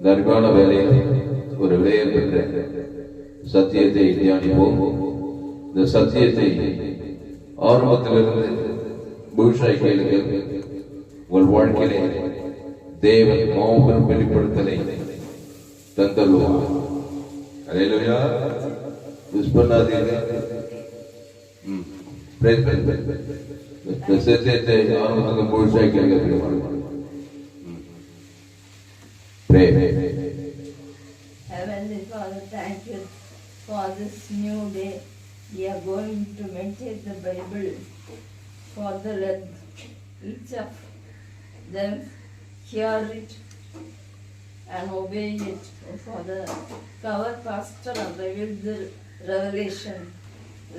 இந்த அருமையான வேலையில் ஒரு விலையை பெற்ற சத்தியத்தை தியானிப்போம். இந்த சத்தியத்தை ஆரம்பத்திலிருந்து முழுசாய் கேளுங்கள். உங்கள் வாழ்க்கையிலே தேவன் மாபெரும் வெளிப்படுத்தலை தந்தருவார். அல்லேலூயா. மிஸ் பண்ணாதீர்கள். இந்த சத்தியத்தை ஆரம்பத்திலிருந்து முழுசாய் கேளுங்கள். Heavenly Father, thank you for this new day. We are going to meditate the Bible. Father, let each of them hear it and obey it. Oh, Father, cover Pastor and reveal the revelation.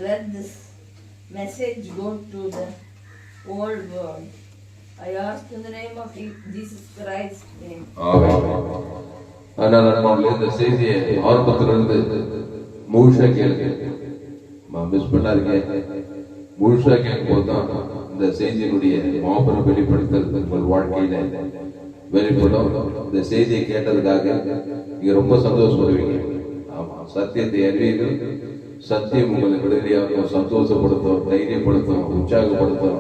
Let this message go to the whole world. I ask in the name of Jesus Christ. ஆனால் இந்த செய்தியை ஆரம்பத்திலிருந்து முழுசா கேளுங்க. Miss பண்ணாதீங்க. முழுசா கேட்கும் போதுதான் இந்த செய்தியினுடைய மாபெரும் வெளிப்படுத்தல் உங்கள் வாழ்க்கையில வெளிப்படும். இந்த செய்தியை கேட்டதுக்காக நீங்க ரொம்ப சந்தோஷப்படுவீங்க. ஆமா, சத்தியத்தை அறிவீர்கள். சத்தியம் உங்களை விடுதலையாகும், சந்தோஷப்படுத்தும், தைரியப்படுத்தும், உற்சாகப்படுத்தும்,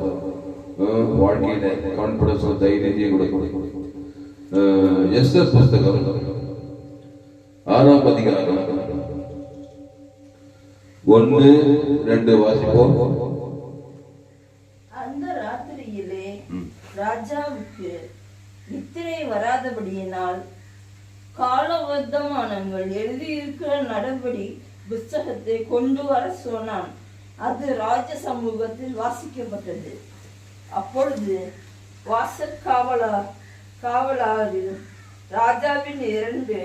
வாழ்க்கையில கான்பிடன்ஸ் தைரியத்தையும் கொடுக்கும். எஸ்தர் புஸ்தகம் 6ஆம் அதிகாரம் 1-2 வாசிப்போம். அந்த ராத்திரியிலே ராஜாவுக்கு நித்திரை வராதபடியினால் காலவர்த்தமானங்கள் எழுதியிருக்கிற நடபடி புஸ்தகத்தை கொண்டு வர சொன்னான். அது ராஜ சமூகத்தில் வாசிக்கப்பட்டது. அப்பொழுது வாசல் காவலாரில் ராஜாவின் 2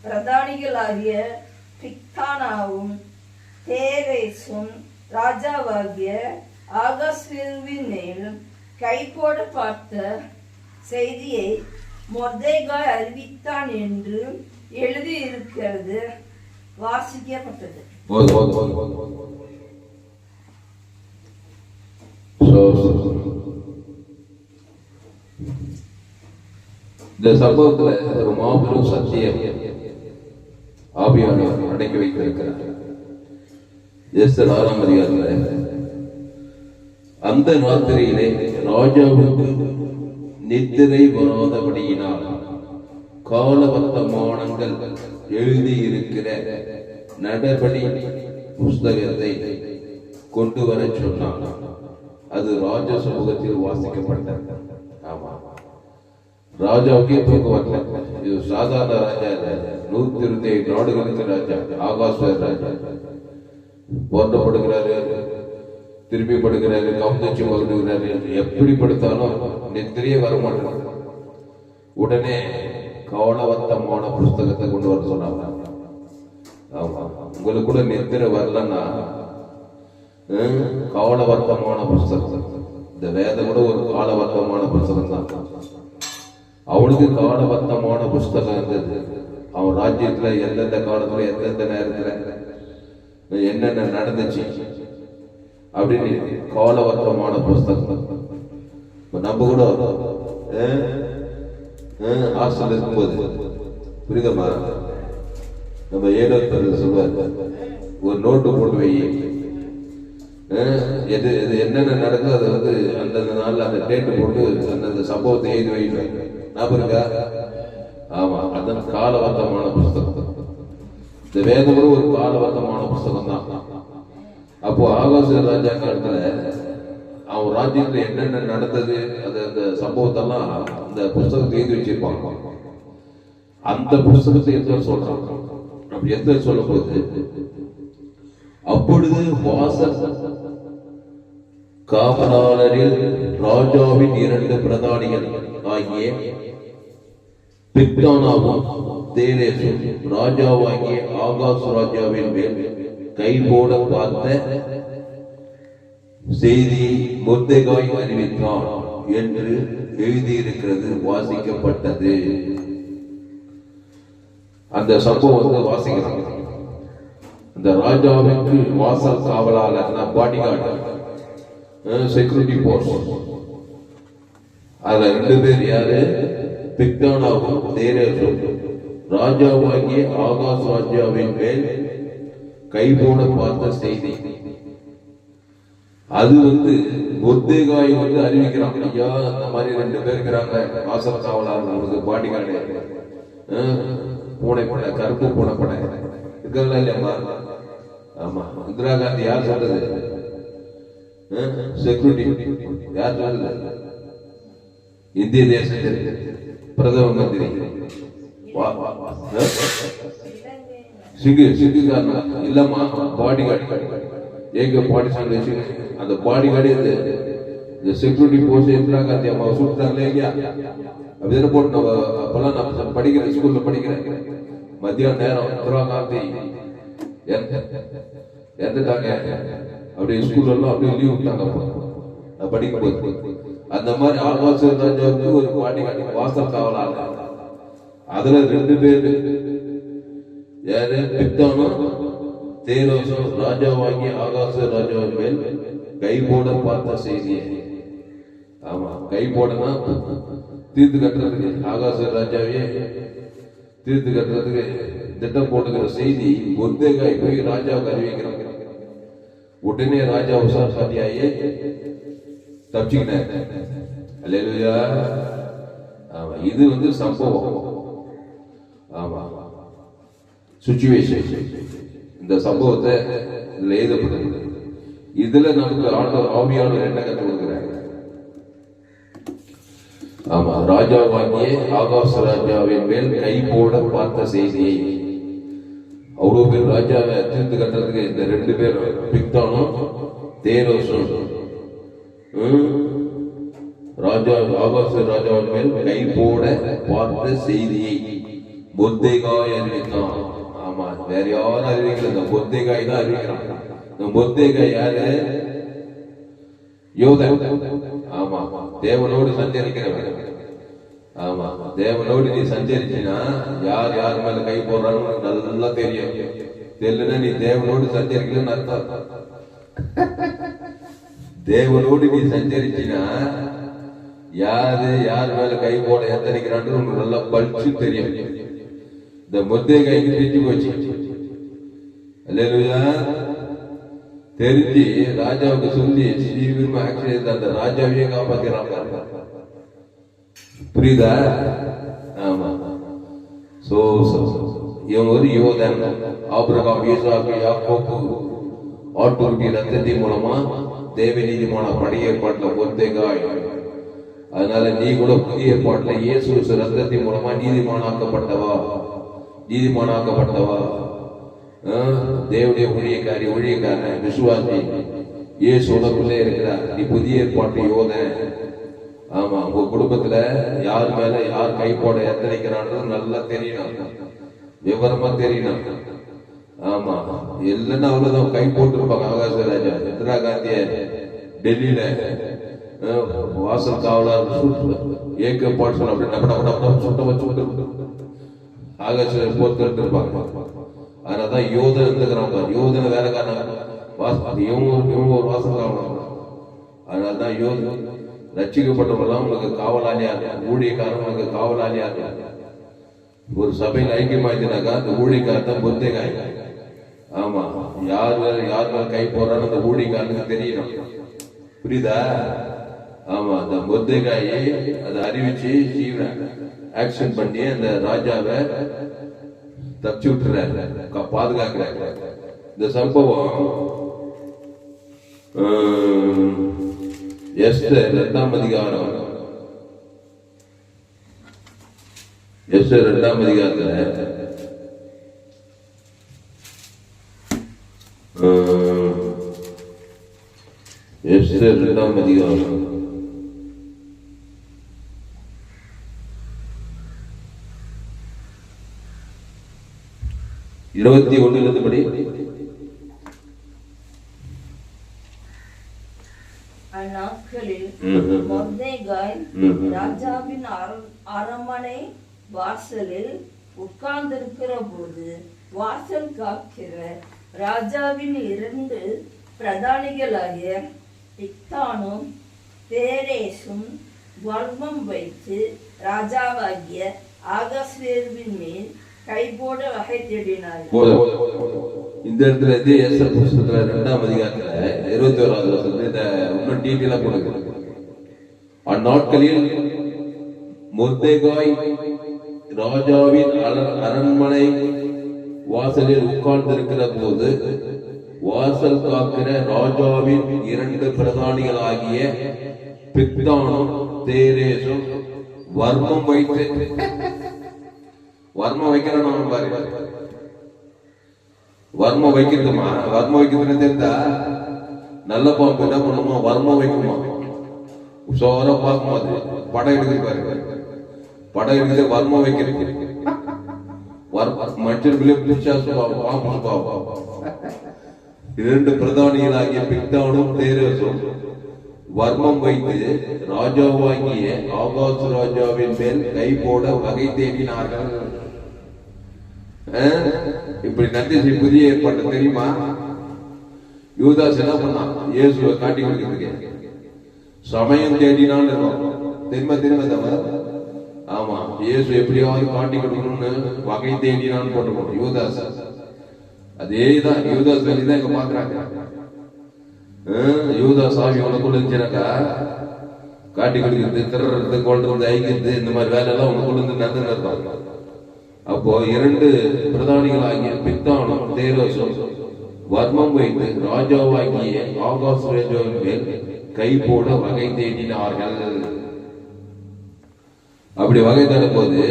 பிரதானிகளாகிய பிக்தானாவும் தேரேசும் ராஜாவாகிய ஆகாசுவின் மேல் கை போட பார்த்த செய்தியை மொர்தெகாய் அறிவித்தான் என்று எழுதியிருக்கிறது வாசிக்கப்பட்டது. இந்த சம்பவத்துல ஒரு மாபெரும் சத்தியம் ஆவியானவர் அடக்கி வைத்திருக்கிறார். எஸ்தர் 6ஆம் அதிகாரத்துல அந்த ராத்திரியிலே ராஜாவுக்கு நித்திரை வராதபடியினால் காலவர்த்தமானங்கள் எழுதியிருக்கிற நடபடி புஸ்தகத்தை கொண்டு வர சொன்னான். அது ராஜ சமூகத்தில் வாசிக்கப்பட்டது. ஆமா, ராஜாவுக்கே தூக்கம் வரல. இது சாதாரண ராஜா இல்ல, 127 நாடுகளுக்கு ராஜா, ஆகாஸ்வர் ராஜா. போற்றப்படுகிறாரு, திருப்பி படுகிறாரு, கவுந்தச்சு வருகிறாரு. எப்படி படுத்தாலும் நித்திரையே வரமாட்டாங்க. உடனே காலவர்த்தமான புஸ்தகத்தை கொண்டு வர சொன்னாங்க. ஆமா, உங்களுக்கு கூட நித்திரை வரலன்னா காலவர்த்தமான புஸ்தகம். இந்த வேதம் கூட ஒரு காலவர்த்தமான புஸ்தகம் தான். அவனுக்கு காலவர்த்தமான புஸ்தகம் இருந்தது. அவன் ராஜ்யத்துல எந்தெந்த காலத்துல எந்தெந்த நேரத்துல என்னென்ன நடந்துச்சு அப்படின்னு காலவர்த்தமான புஸ்தகம். நம்ம கூட ஹாஸ்டல் இருக்கும்போது புரியுதமா, நம்ம சொல்லுவார், ஒரு நோட்டு போட்டு வை, எது எது என்னென்ன நடக்குது அதை வந்து அந்தந்த நாள்ல அந்த டேட்டு போட்டு அந்தந்த சம்பவத்தை எழுதி வைக்கணும். ஞாபகம் இருக்கா? ஆமா, அதன் காலவர்த்தமான புஸ்தகம். இந்த வேதம் கூட ஒரு காலவர்த்தமான புஸ்தகம் தான். அப்போ ஆகாச ராஜா காலத்துல அவன் ராஜ்யத்துல என்னென்ன நடந்தது அது அந்த சம்பவத்தெல்லாம் அந்த புஸ்தகத்தை எழுதி வச்சிருப்பாங்க. அந்த புஸ்தகத்தை எத்தனை சொல்றாங்க. அப்படி எத்தனை சொல்லும் போது, அப்பொழுது வாசல் காவலாளரில் ராஜாவின் 2 பிரதானிகள் ஆகிய பிக்தானாவும் தேரேசும் ராஜாவாகிய ஆகாஸ் ராஜாவின் மேல் கை போட பார்த்த செய்தி மொர்தெகாய் அறிவித்தான் என்று எழுதியிருக்கிறது வாசிக்கப்பட்டது. அந்த சம்பவம் வாசிக்கிறாங்க. அந்த ராஜாவுக்கு வாசல் காவலாளர், பாடிகார்டு, செக்யூரிட்டி போர்ஸ், அதுல 2 பேர் யாரு? பிக்தானாவும் தேரேசும் ராஜாவாகிய ஆகாஷ் ராஜாவின் மேல் கை போட பார்த்த செய்தி. அது மொர்தெகாய் அறிவிக்கிறான். ஐயா, அந்த மாதிரி 2 பேர் இருக்கிறாங்க, வாசல் காவலாளர், அவங்களுக்கு பாடி கார்டு, பூனை படை, கருப்பு பூனை படை இருக்கிறதா இல்லையா? ஆமா, இந்திரா காந்தி யார் சொல்றது? செக்யூரிட்டி யார் சொல்றது? இந்திய தேசத்தில் பிரதம மந்திரி சிங்குக்காரன் இல்லம்மா, பாடி கார்டு, ஏக பாடி சார்ந்த அந்த பாடி கார்டு இந்த செக்யூரிட்டி போஸ்ட் இந்திரா காந்தி அம்மா சுட்டாங்களே இல்லையா? அப்படிதானே போட்டு அப்பெல்லாம் நான் படிக்கிறேன், ஸ்கூல்ல படிக்கிறேன். மத்தியான நேரம் இந்திரா காந்தி இறந்துட்டாங்க, அப்படியே ஸ்கூல்ல எல்லாம் அப்படியே லீவ் விட்டாங்க படிக்கும் போது. அந்த மாதிரி ஆகாஷ் ராஜாவுக்கு ஒரு பாடி காட்டி வாசல் காவலாளர். அதுல 2 பேரு யாரு? பித்தானும் தேரோசும் ராஜாவாகி ஆகாஷ் ராஜாவின் மேல் கை போட பார்த்த செய்தியை. ஆமா, கை போடனா தீர்த்து கட்டுறதுக்கு, ஆகாஷ் ராஜாவையே தீர்த்து கட்டுறதுக்கு திட்டம் போட்டுக்கிற செய்தி மொர்தெகாய் போய் ராஜாவுக்கு அறிவிக்கிறாங்க. உடனே ராஜா உசாசாதியாயே தப்பிச்சுக்கிட்டாங்க. அல்லேலூயா. ஆமா, இது சம்பவம். ஆமா, சிச்சுவேஷன். இந்த சம்பவத்தை இதுல எழுதப்படுது. இதுல நமக்கு ஆவியானவர் என்ன கற்றுக் கொடுக்கிறாங்க? ஆமா, ராஜாவாகிய ஆகாஷ் ராஜாவின் மேல் கை போட பார்த்த செய்தியை. அவ்வளவு பேர் ராஜாவை தீர்த்து கட்டுறதுக்கு இந்த 2 பேர் பிக்தானும் தேரோசும் ராஜா ஆகாஷ் ராஜாவின் மேல் கை போட பார்த்த செய்தியை மொர்தெகாய் அறிவித்தான். ஆமா, வேற யாரும் அறிவிக்கல, இந்த மொர்தெகாய் தான் அறிவிக்கிறான். இந்த மொர்தெகாய் யாரு? யோதன். ஆமா, தேவனோடு சஞ்சரிக்கிறவன். ஆமா, தேவனோடு நீ சஞ்சரிச்சினா யார் யார் மேல கை போடுறான்னு நல்லா தெரியும். தெரியலன்னா நீ தேவனோடு சஞ்சரிக்கலன்னு அர்த்தம். தேவனோடு நீ சஞ்சரிச்சினா யாரு யார் மேல கை போட எத்தனைக்கிறான்னு உனக்கு நல்லா பளிச்சு தெரியும். இந்த மொர்தெகாய்க்கு தெரிஞ்சு போச்சு. அல்லேலூயா. தெரிஞ்சு ராஜாவுக்கு சொல்லி சீக்கிரமா ஆக்சிடென்ட் அந்த ராஜாவையே காப்பாத்திராங்க. புரியுதா? ஆமா. இவன் ஒரு யோதன். ஆபிரகாம், ஈசாக்கு, யாக்கோபு ஆட்டுக்குட்டி ரத்தத்தின் மூலமா தேவ நீதிமான பழைய ஏற்பாட்டுல மொர்தெகாய். அதனால நீ கூட புதிய ஏற்பாட்டுல இயேசு ரத்தத்தின் மூலமா நீதிமானாக்கப்பட்டவா. தேவனுடைய ஊழியக்காரன் விசுவாசி இயேசு உனக்குள்ளே இருக்கிறார். நீ புதிய ஏற்பாட்டு யோதன். ஆமா, உங்க குடும்பத்துல யார் மேல யார் கை போட எத்தனைக்கிறான்னு நல்லா தெரியணும், விவரமா தெரியணும். ஆமா, இல்லைன்னா அவ்வளவுதான் கை போட்டுருப்பாங்க. ஆகாஷ் ராஜா இந்திரா காந்திய டெல்லியில வாசல் காவலாளர் ஏக பாட்சல் அப்படி சுட்ட வச்சு ஆகாஷ் போட்டு இருப்பாங்க. அதனாலதான் யோதன் இருந்துக்கிறாங்க. யோதனை வேலைக்காரன் இவங்க ஒரு வாசல் காவலாளர். அதனாலதான் யோதன் ரட்சிக்கப்பட்டவங்களாம் உங்களுக்கு காவலாளியா இருக்கும், ஊழியக்காரன் உங்களுக்கு காவலாளியா இருக்கும். ஒரு சபையில் ஐக்கியமாயினாக்கா அந்த ஊழியக்காரன் தான் மொர்தெகாய். ஆமா, யார் மேல கை போறான்னு அந்த ஊழியக்காரனுக்கு தெரியணும். புரியுதா? ஆமா, அந்த மொர்தெகாயை அதை அறிவிச்சு ஆக்ஷன் பண்ணி அந்த ராஜாவை தப்பிச்சு விட்டுறாரு, பாதுகாக்கிறாரு. இந்த சம்பவம் எஸ்தர் 2ஆம் அதிகாரம். எஸ்தர் 2ஆம் அதிகாரத்துல எஸ்தர் 2ஆம் அதிகாரம் 21 படி. அந்நாட்களில் மொர்தெகாய் ராஜாவின் அரண்மனை வாசலில் உட்கார்ந்திருக்கிற போது வாசல் காக்கிற ராஜாவின் 2 பிரதானிகளாகிய பிக்தானும் தேரேசும் வல்மம் வைத்து ராஜாவாகிய ஆகாஸ்வேருவின் மேல் கை போட வகை தேடினார். இந்த இடத்துல இதே எஸ்எல் புஸ்தகத்துல 2ஆம் அதிகாரத்துல 21வது வசனத்துல இந்த இன்னும் டீட்டெயிலா கொடுக்குது. அந்நாட்களில் மொர்தெகாய் ராஜாவின் அரண்மனை வாசலில் உட்கார்ந்திருக்கிற போது வாசல் காக்கிற ராஜாவின் 2 பிரதானிகளாகிய பிக்தானும் தேரேசும் வர்மம் வைத்து வர்மம் வைக்கிறோம் பாருங்க. வர்மம் வைக்கிறதுமா, வர்மம் வைக்கிறது தெரிந்தா நல்ல பாம்பு என்ன பண்ணுமா, வர்மம் வைக்குமா. உஷாரா பார்க்கும் அது படம் எடுக்குது பாருங்க, படம் எடுக்குது வர்மம் வைக்கிறது. மனுஷர்களே பாம்பு பாவம். 2 பிரதானிகளாகிய பிக்தானும் தேரேசும் வர்மம் வைத்து ராஜாவாகிய ஆகாசு ராஜாவின் மேல் கை போட வகை தேடினார்கள். இப்படி நந்தி புதிய ஏற்பாடு தெரியுமா? யூதாஸ் என்ன பண்ணான்? இயேசுவை காட்டி கொடுக்கிறதுக்கு சமயம் தேடினான்னு தெரியுமா? தெரியுமா தவிர ஆமா, இயேசு எப்படியாவது காட்டி கொடுக்கணும்னு வகை தேடினான்னு போட்டு யூதாஸ். அதேதான் யூதாஸ் வெளிதான் இங்க பாக்குறாங்க. யூதாஸ் ஆவி உனக்குள்ள இருந்துச்சுனாக்கா காட்டி கொடுக்கிறது, திருறது, கொள்றது, ஐக்கிறது, இந்த மாதிரி வேலை எல்லாம் உனக்குள்ள இருந்து நடந்து இருந்தாங்க. அப்போ 2 பிரதானிகளாகிய பிக்தானும் தேரேசும் வர்மம் வைத்து ராஜாவாகிய ஆகாசு ராஜாவின் மேல் கை போட வகை தேடினார்கள். அப்படி வகை தேடும் போது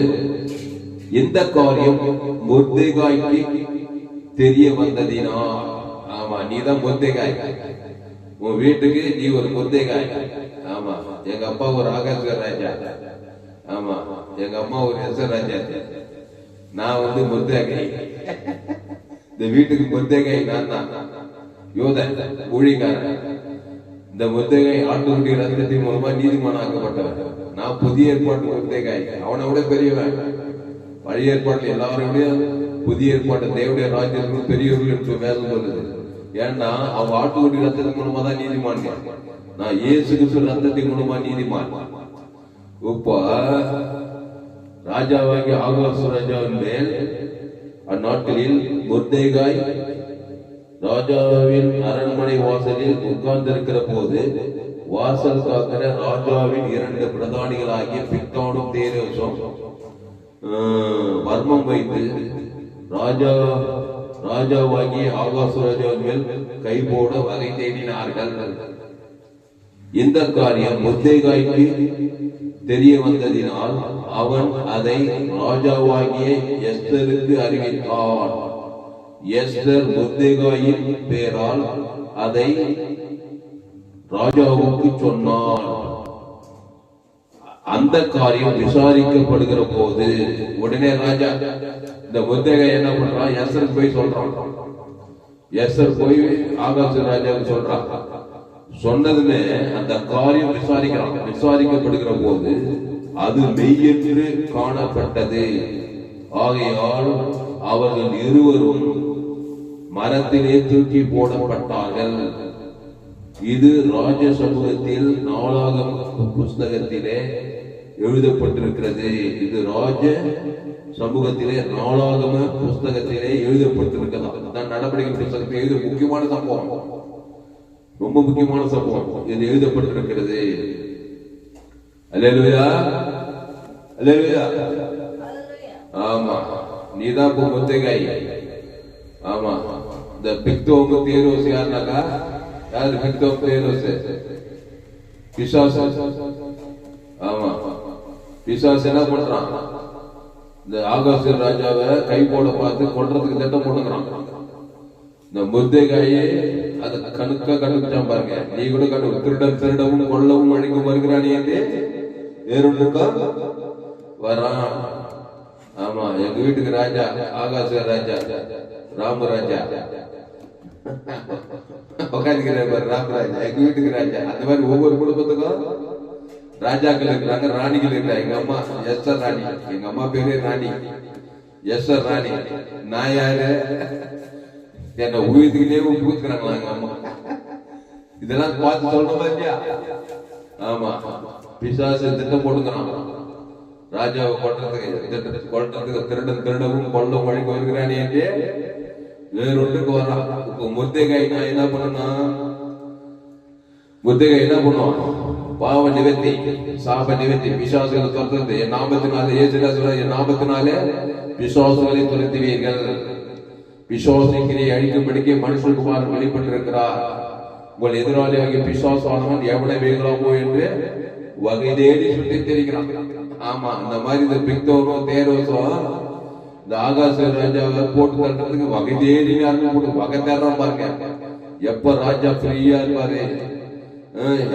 இந்த காரியம் மொர்தெகாய்க்கு தெரிய வந்ததினா, ஆமா நீதான் மொர்தெகாய், உன் வீட்டுக்கு நீ ஒரு மொர்தெகாய். ஆமா, எங்க அப்பா ஒரு ஆகாச ராஜா, ஆமா எங்க அம்மா ஒரு எஸ்ஆர் ராஜா, நான் வந்து மொர்தெகாய். இந்த வீட்டுக்கு மொர்தெகாய் நான் தான், யூதன் ஊழியக்காரன். இந்த மொர்தெகாய் ஆட்டுக்குட்டி ரத்தத்தின் மூலமா நீதிமான் ஆக்கப்பட்டவன். நான் புதிய ஏற்பாட்டு மொர்தெகாய், அவனை விட பெரியவன். பழைய ஏற்பாட்டில் எல்லாருடைய புதிய ஏற்பாட்டு தேவடைய ராஜ்யங்கள் பெரியவர்கள் என்று வேதம் சொல்லுது. ஏன்னா அவன் ஆட்டுக்குட்டி ரத்தத்தின் மூலமா தான் நீதிமான். நான் இயேசு கிறிஸ்து ரத்தத்தின் மூலமா நீதிமான். இப்போ ராஜாவாகிய ஆகாசு ராஜாவின் மேல் அந்நாட்களில் மொர்தெகாய் ராஜாவின் அரண்மனை வாசலில் உட்கார்ந்திருக்கிற போது வாசல் காக்கிற ராஜாவின் 2 பிரதானிகளாகிய பிக்தானும் தேரேசும் வர்மம் வைத்து ராஜாவாகிய ஆகாசு ராஜாவின் மேல் கை போட வகை தேடினார்கள். இந்த காரியம் மொர்தெகாய்க்கு தெரிய வந்ததினால் அவன் அதை ராஜாவாகிய எஸ்தருக்கு அறிவித்தான். எஸ்தர் மொர்தெகாயின் பேரால் அதை ராஜாவுக்கு சொன்னான். அந்த காரியம் விசாரிக்கப்படுகிற போது உடனே ராஜா இந்த மொர்தெகாய் என்ன பண்றான்? எஸ்தருக்கு போய் சொல்றான். எஸ்தர் போய் ஆகாசு ராஜாவுக்கு சொல்றான். சொன்னதுமே அந்த காரியம் விசாரிக்கப்படுகிற போது அது மெய்யென்று காணப்பட்டது. ஆகையால் அவர்கள் இருவரும் மரத்திலே தூக்கி போடப்பட்டார்கள். இது ராஜ சமூகத்தில் நாளாகம புஸ்தகத்திலே எழுதப்பட்டிருக்கிறது. இது ராஜ சமூகத்திலே நாளாகம புஸ்தகத்திலே எழுதப்பட்டிருக்கிறது. நடவடிக்கை புஸ்தகத்தில் இது முக்கியமான சம்பவம், ரொம்ப முக்கியமான சம்பவம். இது எழுதப்பட்டிருக்கிறது. அல்லேலூயா, அல்லேலூயா. ஆமா, நீதான் மொர்தெகாய். ஆமா, இந்த பிக்தோம் தேரோஸ் யாருனாக்கா, யாரு பிக்தோம் தேரோஸ்? பிசாசு. ஆமா, பிசாசு என்ன பண்றான்? இந்த ஆகாசு ராஜாவை கை போட பார்த்து கொல்றதுக்கு திட்டம் போட்டுக்கிறான். இந்த மொர்தெகாயே அதை கண்டுபிடிச்சான் பாருங்க. நீ கூட திருடவும் கொல்லவும் அழிக்கும் வருகிறானே வேறொன்றுக்கா வரான். ஆமா, எங்க வீட்டுக்கு ராஜா ஆகாச ராஜா ராமராஜா உட்காந்துக்கிறார். ராமராஜா எங்க வீட்டுக்கு ராஜா. அந்த மாதிரி ஒவ்வொரு குடும்பத்துக்கும் ராஜாக்கள் இருக்கிறாங்க, ராணிகள் இருக்கிறாங்க. எங்க அம்மா எஸ்ஆர் ராணி, எங்க அம்மா பேரே ராணி, எஸ்ஆர் ராணி. நான் யாரு? என்ன உயிர்த்துக்கிட்டே ஊத்துக்கிறாங்களா எங்க அம்மா? இதெல்லாம் பார்த்து சொல்லணும் இல்லையா? ஆமா, பிசாசு திட்டம் போட்டுக்கிறான். ராஜாவை கொல்றதுக்கு திருடவும் கொல்லும் வழி வருகிறானே என்று வேறொன்றுக்கு வர்றான். இப்போ முர்தேகாய் நான் என்ன பண்ணனா, முர்தேகாய் என்ன பண்ணுவான்? பாவ நிவர்த்தி, சாப நிவர்த்தி, பிசாசுகளை துரத்துறது. என் நாமத்தினாலே, இயேசுவா சொல்ற, என் நாமத்தினாலே பிசாசுகளை துரத்துவீர்கள். பிசாசினை அழிக்கும்படிக்கு மனுஷகுமாரன் வெளிப்பட்டிருக்கிறார். உங்கள் எதிராளியாகிய பிசாசானவன் எவ்வளவு வேகலாமோ என்று வகை தேடி சுற்றி தெரிகிறான். ஆமா, இந்த மாதிரி இந்த பிக்தோனோ தேரோசோ இந்த ஆகாச ராஜாவை போட்டு தட்டுறதுக்கு வகை தேடி வகை தேடுறான் பாருங்க. எப்ப ராஜா ஃப்ரீயா இருப்பாரு,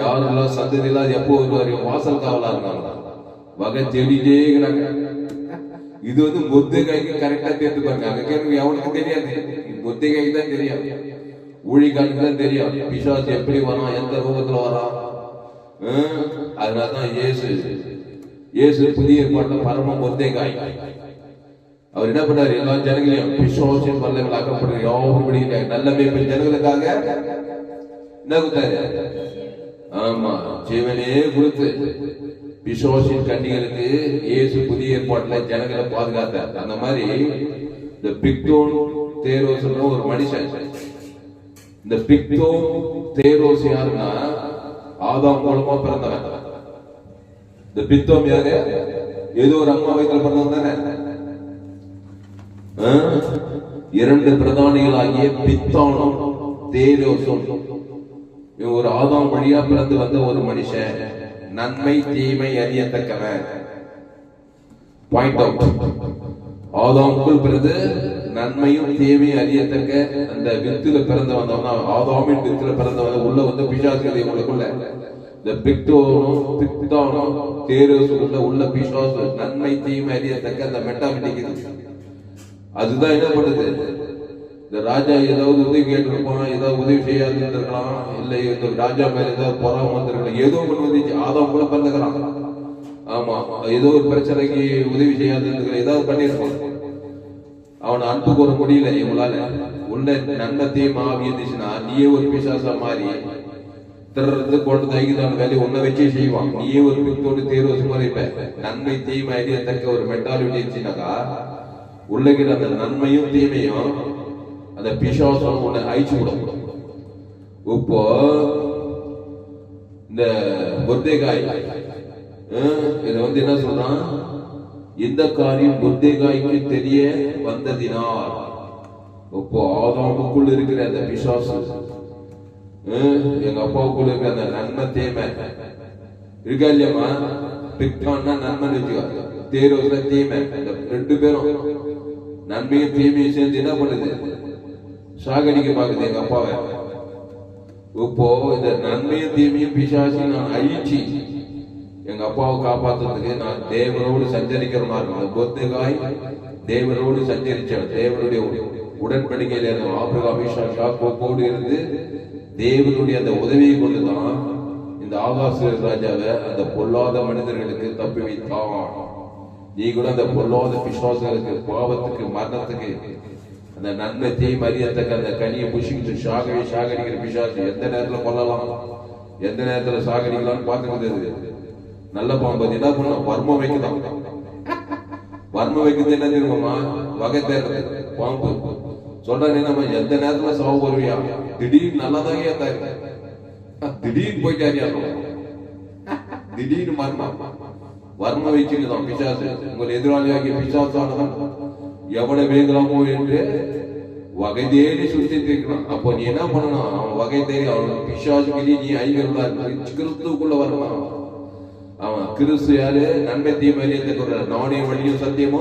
யாரெல்லாம் சந்ததி இல்லாத எப்போ வருவாரு, வாசல் காவலா இருக்காங்க, வகை தேடிட்டே இருக்கிறாங்க. இது வந்து முர்தேகாய்க்கு கரெக்டா தேர்ந்து பாருங்க. அங்க கேட்க எவனுக்கு தெரியாது, முர்தேகாய்க்கு தான் தெரியும், ஊழிகாலுக்கு தான் தெரியும் பிசாசு எப்படி வரான், எந்த ரூபத்துல வரான். அதனாலதான் இயேசு புதிய ஏற்பாட்டுல பரம முர்தேகாய். அவர் என்ன பண்ணாரு, எல்லா ஜனங்களையும் பிசாசின் வல்லமையில் அகப்படுற யாவும் பிடிக்கிறாங்க. நல்ல மேய்ப்பன் ஜனங்களுக்காக என்ன கொடுத்தாரு? ஆமா, ஜீவனே கொடுத்து பிசாசின் கண்ணிகளுக்கு இயேசு புதிய ஏற்பாட்டுல ஜனங்களை பாதுகாத்தார். அந்த மாதிரி இந்த பிக்தோன் தேரோஸ் ஒரு மனுஷன். இந்த பிக்தோன் தேரோஸ் யாருன்னா ஆதாம் மூலமா பிறந்தவன். இந்த பித்தோம் யாரு? ஏதோ ஒரு அம்மா வயிற்றுல பிறந்தவன் தானே. இரண்டு பிரதானிகளாகிய பித்தானும் தேரோசும் ஒரு ஆதாம் வழியா பிறந்து வந்த ஒரு மனுஷன். நன்மை தீமை அறியத்தக்கவன். Point out. ஆதாமுக்குள் பிறந்து நன்மையும் தீமையும் அறியத்தக்க அந்த வித்துல பிறந்து வந்தவன். ஆதாமின் வித்துல பிறந்தவன் உள்ள வந்து பிசாசுகளை உங்களுக்குள்ள இந்த பிக்தானும் தேரோசுக்குள்ள உள்ள பிசாசு நன்மை தீமை அறியத்தக்க அந்த மெட்டாமெட்டிக். அதுதான் என்ன பண்ணுது, இந்த ராஜா ஏதாவது உதவி கேட்டிருப்பான், ஏதாவது உதவி செய்யாது இருந்திருக்கலாம், இல்லை இந்த ராஜா மேல ஏதாவது பொறாம வந்திருக்கலாம், ஏதோ ஒண்ணு வந்துச்சு. ஆதாம் கூட பிறந்துக்கிறான். ஆமா, ஏதோ ஒரு பிரச்சனைக்கு உதவி செய்யாது இருந்திருக்கலாம், ஏதாவது பண்ணிருப்பான். அவனை அன்பு கூற முடியல இவங்களால. உள்ள நன்மத்தையும் ஆவி இருந்துச்சுன்னா நீயே ஒரு பிசாசா மாறி திறது கொண்டு தைக்குதான வேலையை ஒன்ன வச்சே செய்வான். நீயே ஒரு பித்தோடு தேர்வு மாதிரி நன்மை தீமை அறியத்தக்க ஒரு மென்டாலிட்டி இருந்துச்சுனாக்கா உள்ளகிற அந்த நன்மையும் தீமையும் அந்த பிசாசம் உன்னை அழிச்சு விடும். இப்போ இந்த முர்தேகாய் இத வந்து என்ன சொல்றான், இந்த காரியம் முர்தேகாய்க்கு தெரிய வந்ததினால். இப்போ ஆதாமுக்குள் இருக்கிற அந்த பிசாசு, எங்க அப்பாவுக்குள்ள இருக்கிற அந்த நன்மை தீமை இருக்கா இல்லையம்மா. பிக்தான்னா நன்மை வச்சுக்கோ, தேரோஸ்ல தீமை. இந்த ரெண்டு பேரும் நன்மையும் தீமையும் சேர்ந்து என்ன பண்ணுது, சாகடிக்க பாக்குது எங்க அப்பாவை. இப்போ இந்த நன்மையும் தீமையும் பிசாசையும் நான் அழிச்சு எங்க அப்பாவை காப்பாத்துறதுக்கு நான் தேவனோடு சஞ்சரிக்கிறவனா இருக்கணும். முர்தேகாய் தேவனோடு சஞ்சரிச்சான். தேவனுடைய உடன்படிக்கையில ஆபிரகாம் ஈசாக் யாக்கோபோடு இருந்து தேவனுடைய அந்த உதவியை கொண்டுதான் இந்த ஆகாச ராஜாவை அந்த பொல்லாத மனிதர்களுக்கு தப்பி வைத்தான். நீ கூட அந்த பொல்லாத பிசாசுகளுக்கு, பாவத்துக்கு, மரணத்துக்கு, அந்த நன்மை தீமை அறியத்தக்க அந்த கனியை புஷிக்கிட்டு சாகடிக்கிற பிசாசு எந்த நேரத்துல கொல்லலாம், எந்த நேரத்துல சாகடிக்கலாம்னு பார்த்துக்கிறது. நல்ல பாம்பு என்ன பண்ண வர்மம் வைக்குதான். வர்மம் வைக்கிறது என்ன தெரியுமா, வகை தேர்றது. பாம்பு சொல்றாரு, நம்ம எந்த நேரத்துல சாவு வருவியா, திடீர்னு நல்லாதான் ஏத்தாரு, திடீர்னு போயிட்டாரியா, திடீர்னு மர்மம் வர்ம வச்சுக்குதான் பிசாசு. உங்கள் எதிராளியாகிய பிசாசானதான் எவ்வளவு வேகலாமோ என்று வகை தேடி சுத்தி இருக்கணும். அப்போ நீ என்ன பண்ணணும், அவன் வகை தேடி அவனுக்கு பிசாசுக்கு நீ ஐவர்களா கிறிஸ்துக்குள்ள வரணும். அவன் கிறிஸ்து யாரு, நன்மை தீமை அறியத்தக்க நானே வழியும் சத்தியமோ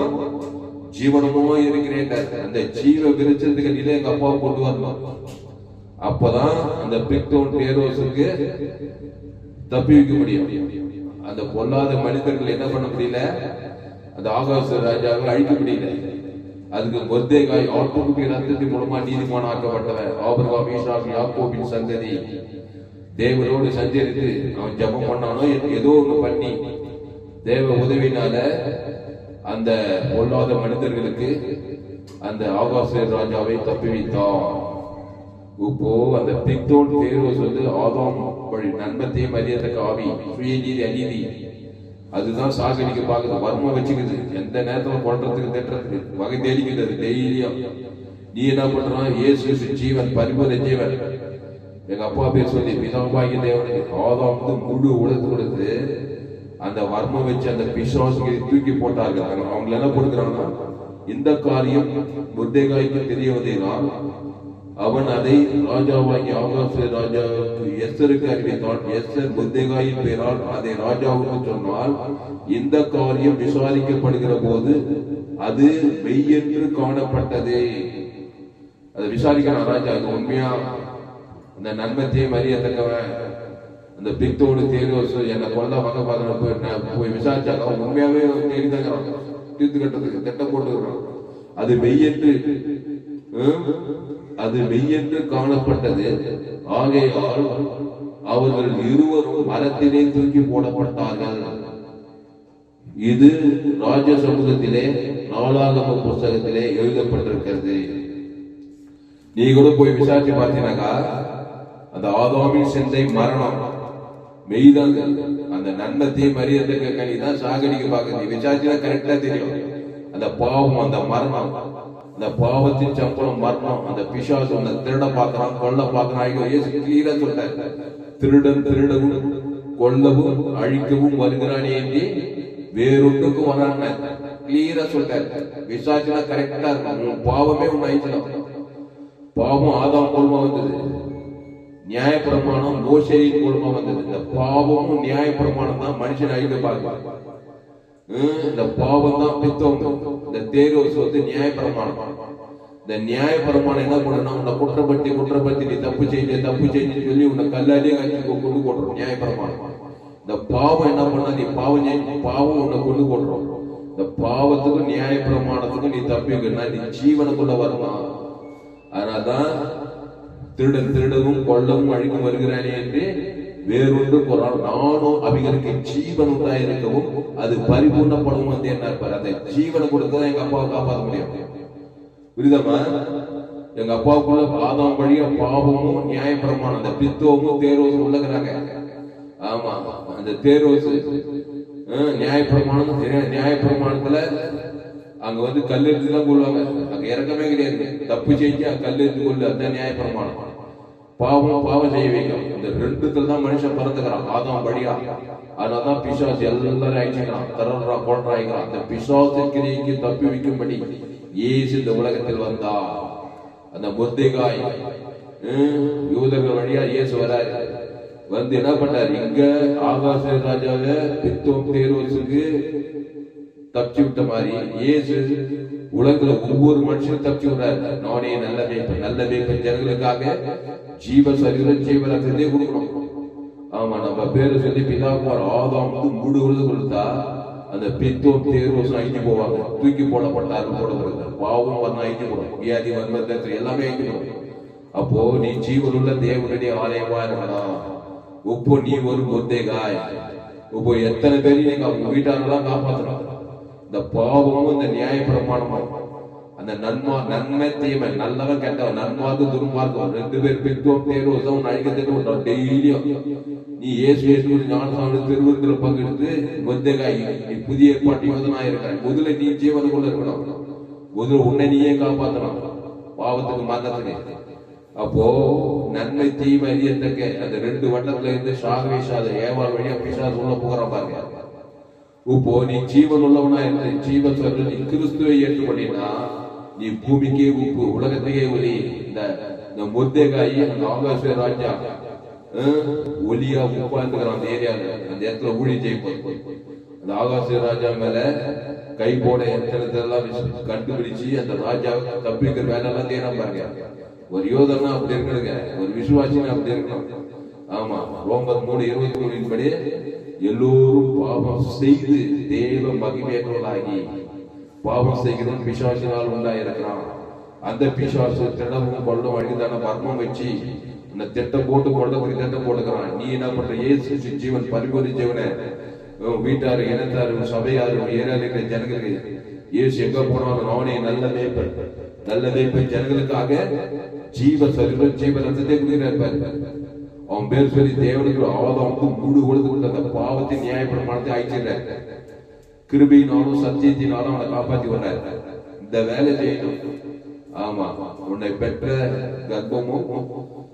ஜீவனமோ இருக்கிறேன். அந்த ஜீவ விருச்சத்துக்கு நிலை எங்க அப்பாவை கொண்டு வரணும். அப்பதான் அந்த பிக்தோன் தேரோசுக்கு தப்பி வைக்க முடியும். அந்த பொல்லாத மனிதர்கள் என்ன பண்ண முடியல, அந்த ஆகாச ராஜாவை அழிக்க முடியல. அதுக்கு முர்தேகாய் ஆட்டுக்குட்டி ரத்தத்தின் மூலமா நீதிமான ஆக்கப்பட்டவன். ஆபிரகாம் ஈசாக் யாக்கோபின் சந்ததி தேவனோடு சஞ்சரித்து அவன் ஜபம் பண்ணானோ ஏதோ ஒண்ணு பண்ணி தேவ உதவினால அந்த பொல்லாத மனிதர்களுக்கு அந்த ஆகாச ராஜாவை தப்பி வைத்தான். இப்போ அந்த பிக்தோன் தேரோஸ் வந்து ஆதாம் வழி நன்மத்தையும் அறியத்தக்க ஆவி, சுயநீதி அநீதி அதுதான் சாகடிக்க பாக்குது, வர்மம் வச்சுக்குது, எந்த நேரத்துல கொல்றதுக்கு திட்டுறதுக்கு வகை தேடிக்கிறது டெய்லியும். நீ என்ன பண்றான்? இயேசு ஜீவன், பரிபூரண ஜீவன். எங்க அப்பா பேர் சொல்லி பிதாவாகிய தேவனுக்கு ஆதாம் முழு உலகத்து கொடுத்து அந்த வர்மம் வச்சு அந்த பிசாசுகளை தூக்கி போட்டார்கள். அவங்க என்ன கொடுக்குறாங்கன்னா, இந்த காரியம் முர்தெகாய்க்கு தெரிய வந்ததினால் அவன் அதை ராஜாவாகி ஆகாச ராஜாவுக்கு எஸ்தருக்கு அறிவித்தான். எஸ்தர் முர்தெகாயின் பெயரால் அதை ராஜாவுக்கு சொன்னால், இந்த காரியம் விசாரிக்கப்படுகிற போது அது மெய்யென்று காணப்பட்டது. அதை விசாரிக்கிறான் ராஜா, அது உண்மையா? அந்த நன்மத்தையும் அறியத்தக்கவன் அந்த பித்தோடு தேர்வு என்னை கொல்ல வகை பார்க்க போய் விசாரிச்சாங்க. அவன் உண்மையாவே தேடி தங்குறான், தீர்த்து கட்டுறதுக்கு திட்டம் போட்டுக்கிறான். அது மெய்யென்று காணப்பட்டது. ஆகையால் அவர்கள் இருவரும் மரத்திலே தூக்கி போடப்பட்டார்கள். இது ராஜ சமூகத்திலே நாளாகம புஸ்தகத்திலே எழுதப்பட்டிருக்கிறது. நீ கூட போய் விசாரிச்சு பார்த்தீங்கன்னாக்கா, அந்த ஆதாமின் சிந்தை மரணம் மெய்தாங்க. அந்த நன்மத்தையும் மரியத்துக்கு கனிதான் சாகடிக்க பார்க்க விசாரிச்சுனா கரெக்டா தெரியும். அந்த பாவம், அந்த மரணம், அந்த பாவத்தின் சம்பளம் மரணம். அந்த பிசாசு அந்த திருட பார்க்கிறான், கொல்ல பார்க்கிறான். கிளீரா சொல்றாரு, திருடன் திருடவும் கொல்லவும் அழிக்கவும் வருகிறானே என்று வேறொன்றுக்கும் வரான்னு கிளீரா சொல்றாரு. விசாரிச்சுனா கரெக்டா இருக்கும். பாவமே ஒண்ணு ஆயிடுச்சு. பாவம் ஆதாம் மூலமா வந்தது, நியாய பிரமாணம் மோசேயின் மூலமா வந்தது. இந்த பாவமும் நியாய பிரமாணம் தான் மனுஷன் அழிக்க பார்க்க. இந்த பாவம் தான் பித்தம். இந்த தேர்வு வந்து நியாய பிரமாணம். இந்த நியாய பிரமாணம் என்ன பண்ணணும்? உன்னை குற்றப்படுத்தி நீ தப்பு செஞ்சு சொல்லி உன்னை கல்லாலே கட்சி கொண்டு போட்டுரும் நியாய பிரமாணம். இந்த பாவம் என்ன பண்ணா? நீ பாவம் உன்னை கொண்டு போட்டுரும். இந்த பாவத்துக்கும் நியாய பிரமாணத்துக்கும் நீ தப்பிக்கணும், நீ ஜீவனுக்குள்ள வரணும். அதனால்தான் திருடன் திருடவும் கொல்லவும் அழிக்கும் வருகிறானே என்று வேறொன்று போறான். நானும் அவைகளுக்கு ஜீவன் உண்டாயிருக்கவும் அது பரிபூர்ணப்படும் வந்து என்ன இருப்பார்? அந்த ஜீவனை கொடுத்ததான் எங்க அப்பாவை காப்பாற்ற முடியும். புரியுதமா? எங்க அப்பாவுக்குள்ள ஆதாம் வழியா பாவமும் நியாய பிரமாணம், அந்த பித்தோமும் தேரோசும் உள்ளகிறாங்க. ஆமா, அந்த தேரோசு நியாய பிரமாணத்துல அங்க வந்து கல் எடுத்துதான் கொள்வாங்க. அங்க இறக்கமே கிடையாது. தப்பு செஞ்சு கல் எடுத்து கொள்ளு, அந்த நியாய பிரமாணம். பாவம் செய்ய வைக்கும். இந்த ரெண்டுத்துல தான் மனுஷன் பிறந்துக்கிறான், ஆதாம் வழியா. அதனாலதான் பிசாசு எல்லாரும் ஆயிடுச்சுக்கிறான், தரறா கொள்றாய்கிறான். அந்த பிசாசு கிரிக்கு தப்பி வைக்கும்படி இயேசு இந்த உலகத்தில் வந்தா. அந்த முர்தெகாய் யூதர்கள் வழியா இயேசு வராரு. வந்து என்ன பண்றாரு? இங்க ஆகாச ராஜாவை பித்தோம் தேர்வுக்கு தப்பிச்சு விட்ட மாதிரி இயேசு உலகத்துல ஒவ்வொரு மனுஷனும் தப்பிச்சு விடுறாரு. நானே நல்ல மேய்ப்பன் ஜனங்களுக்காக ஜீவ சரீரம் ஜீவரத்தை கொடுக்கணும். ஆமா, நம்ம பேரு சொல்லி பிதாக்குமார் ஆதாம் முழு உழுது கொடுத்தா அந்த பித்தோம் தேர்வு அழிஞ்சு போவாங்க. தூக்கி போடப்பட்டார்கள் போடப்படுது. பாவம் வரணும் அழிஞ்சு போடும், வியாதி வன்மத்தை எல்லாமே அழிஞ்சு போடும். அப்போ நீ ஜீவனுள்ள தேவனுடைய ஆலயமா இருக்கணும். இப்போ நீ ஒரு முர்தெகாய். இப்போ எத்தனை பேரையும் நீங்க அவங்க வீட்டாரெல்லாம் காப்பாற்றணும். இந்த பாவமும் இந்த நியாய பிரமாணமும், அந்த நன்மை தீமை, நல்லவன் கெட்டவன், நன்மார்க்கு துன்மார்க்கம், ரெண்டு பேர் பித்தோம் தேர்வு அழிக்க டெய்லியும் நீ இயேசு ஞானசாமி திருவிருந்தில் பங்கெடுத்து முர்தெகாய் நீ புதிய ஏற்பாட்டு யோதனா இருக்கிற முதல்ல நீ ஜீவனுக்குள்ள இருக்கணும். முதல்ல உன்னை நீயே காப்பாற்றணும் பாவத்துக்கு மரணத்துக்கு. அப்போ நன்மை தீமை அறியத்தக்க அந்த ரெண்டு வட்டத்துல இருந்து சாகவேஷாத ஏவாள் வழியா பிசாசு உள்ள புகறான் பாருங்க. இப்போ நீ ஜீவன் உள்ளவனா இருந்து ஜீவன் சொல்ற நீ கிறிஸ்துவை ஏற்றுக்கொண்டீங்கன்னா நீ பூமிக்கே உப்பு, உலகத்தையே ஒலி. இந்த முர்தெகாய் அந்த ஆகாச ராஜா ஒலியா உட்கார்ந்துக்கிறான் அந்த ஏரியால. அந்த இடத்துல ஊழி ஜெயிப்போம். அந்த ஆகாச ராஜா மேல கை போட எத்தனத்தெல்லாம் கண்டுபிடிச்சு அந்த ராஜா தப்பிக்கிற வேலை எல்லாம் தேனம் பாருங்க. ஒரு யோதனா அப்படி இருக்கணுங்க, ஒரு விசுவாசினா அப்படி இருக்கணும். ஆமா, ரோமர் 3:23 படி எல்லோரும் பாவம் செய்து தேவ மகிமையற்றவர்களாகி பாவம் செய்கிறோம் பிசாசினால் உண்டாயிருக்கிறான். அந்த பிசாசு திடமும் கொள்ளும் அழிதான மர்மம் வச்சு இந்த திட்டம் போட்டு கொள்ளக்கூடிய திட்டம் போட்டுக்கிறான். நீ என்ன பண்ற? இயேசு ஜீவன் பரிபூரண ஜீவனை வீட்டாரு இனத்தாரு சபையாரு ஏரியால ஜனங்களுக்கு இயேசு எங்க போனாலும் நானே நல்ல மேய்ப்பன் ஜனங்களுக்காக ஜீவ சரீரம் ஜீவ ரத்தத்தை குடிக்கிறார். அவன் பேர் சொல்லி தேவனுக்கு ஆதாமுக்கு மூடு கொடுத்து அந்த பாவத்தை நியாயப்பிரமாணத்தை அழிச்சிடுறாரு. கிருபையினாலும் சத்தியத்தினாலும் அவனை காப்பாத்தி வர்றாரு. இந்த வேலை செய்யணும். ஆமா, உன்னை பெற்ற கர்ப்பமும்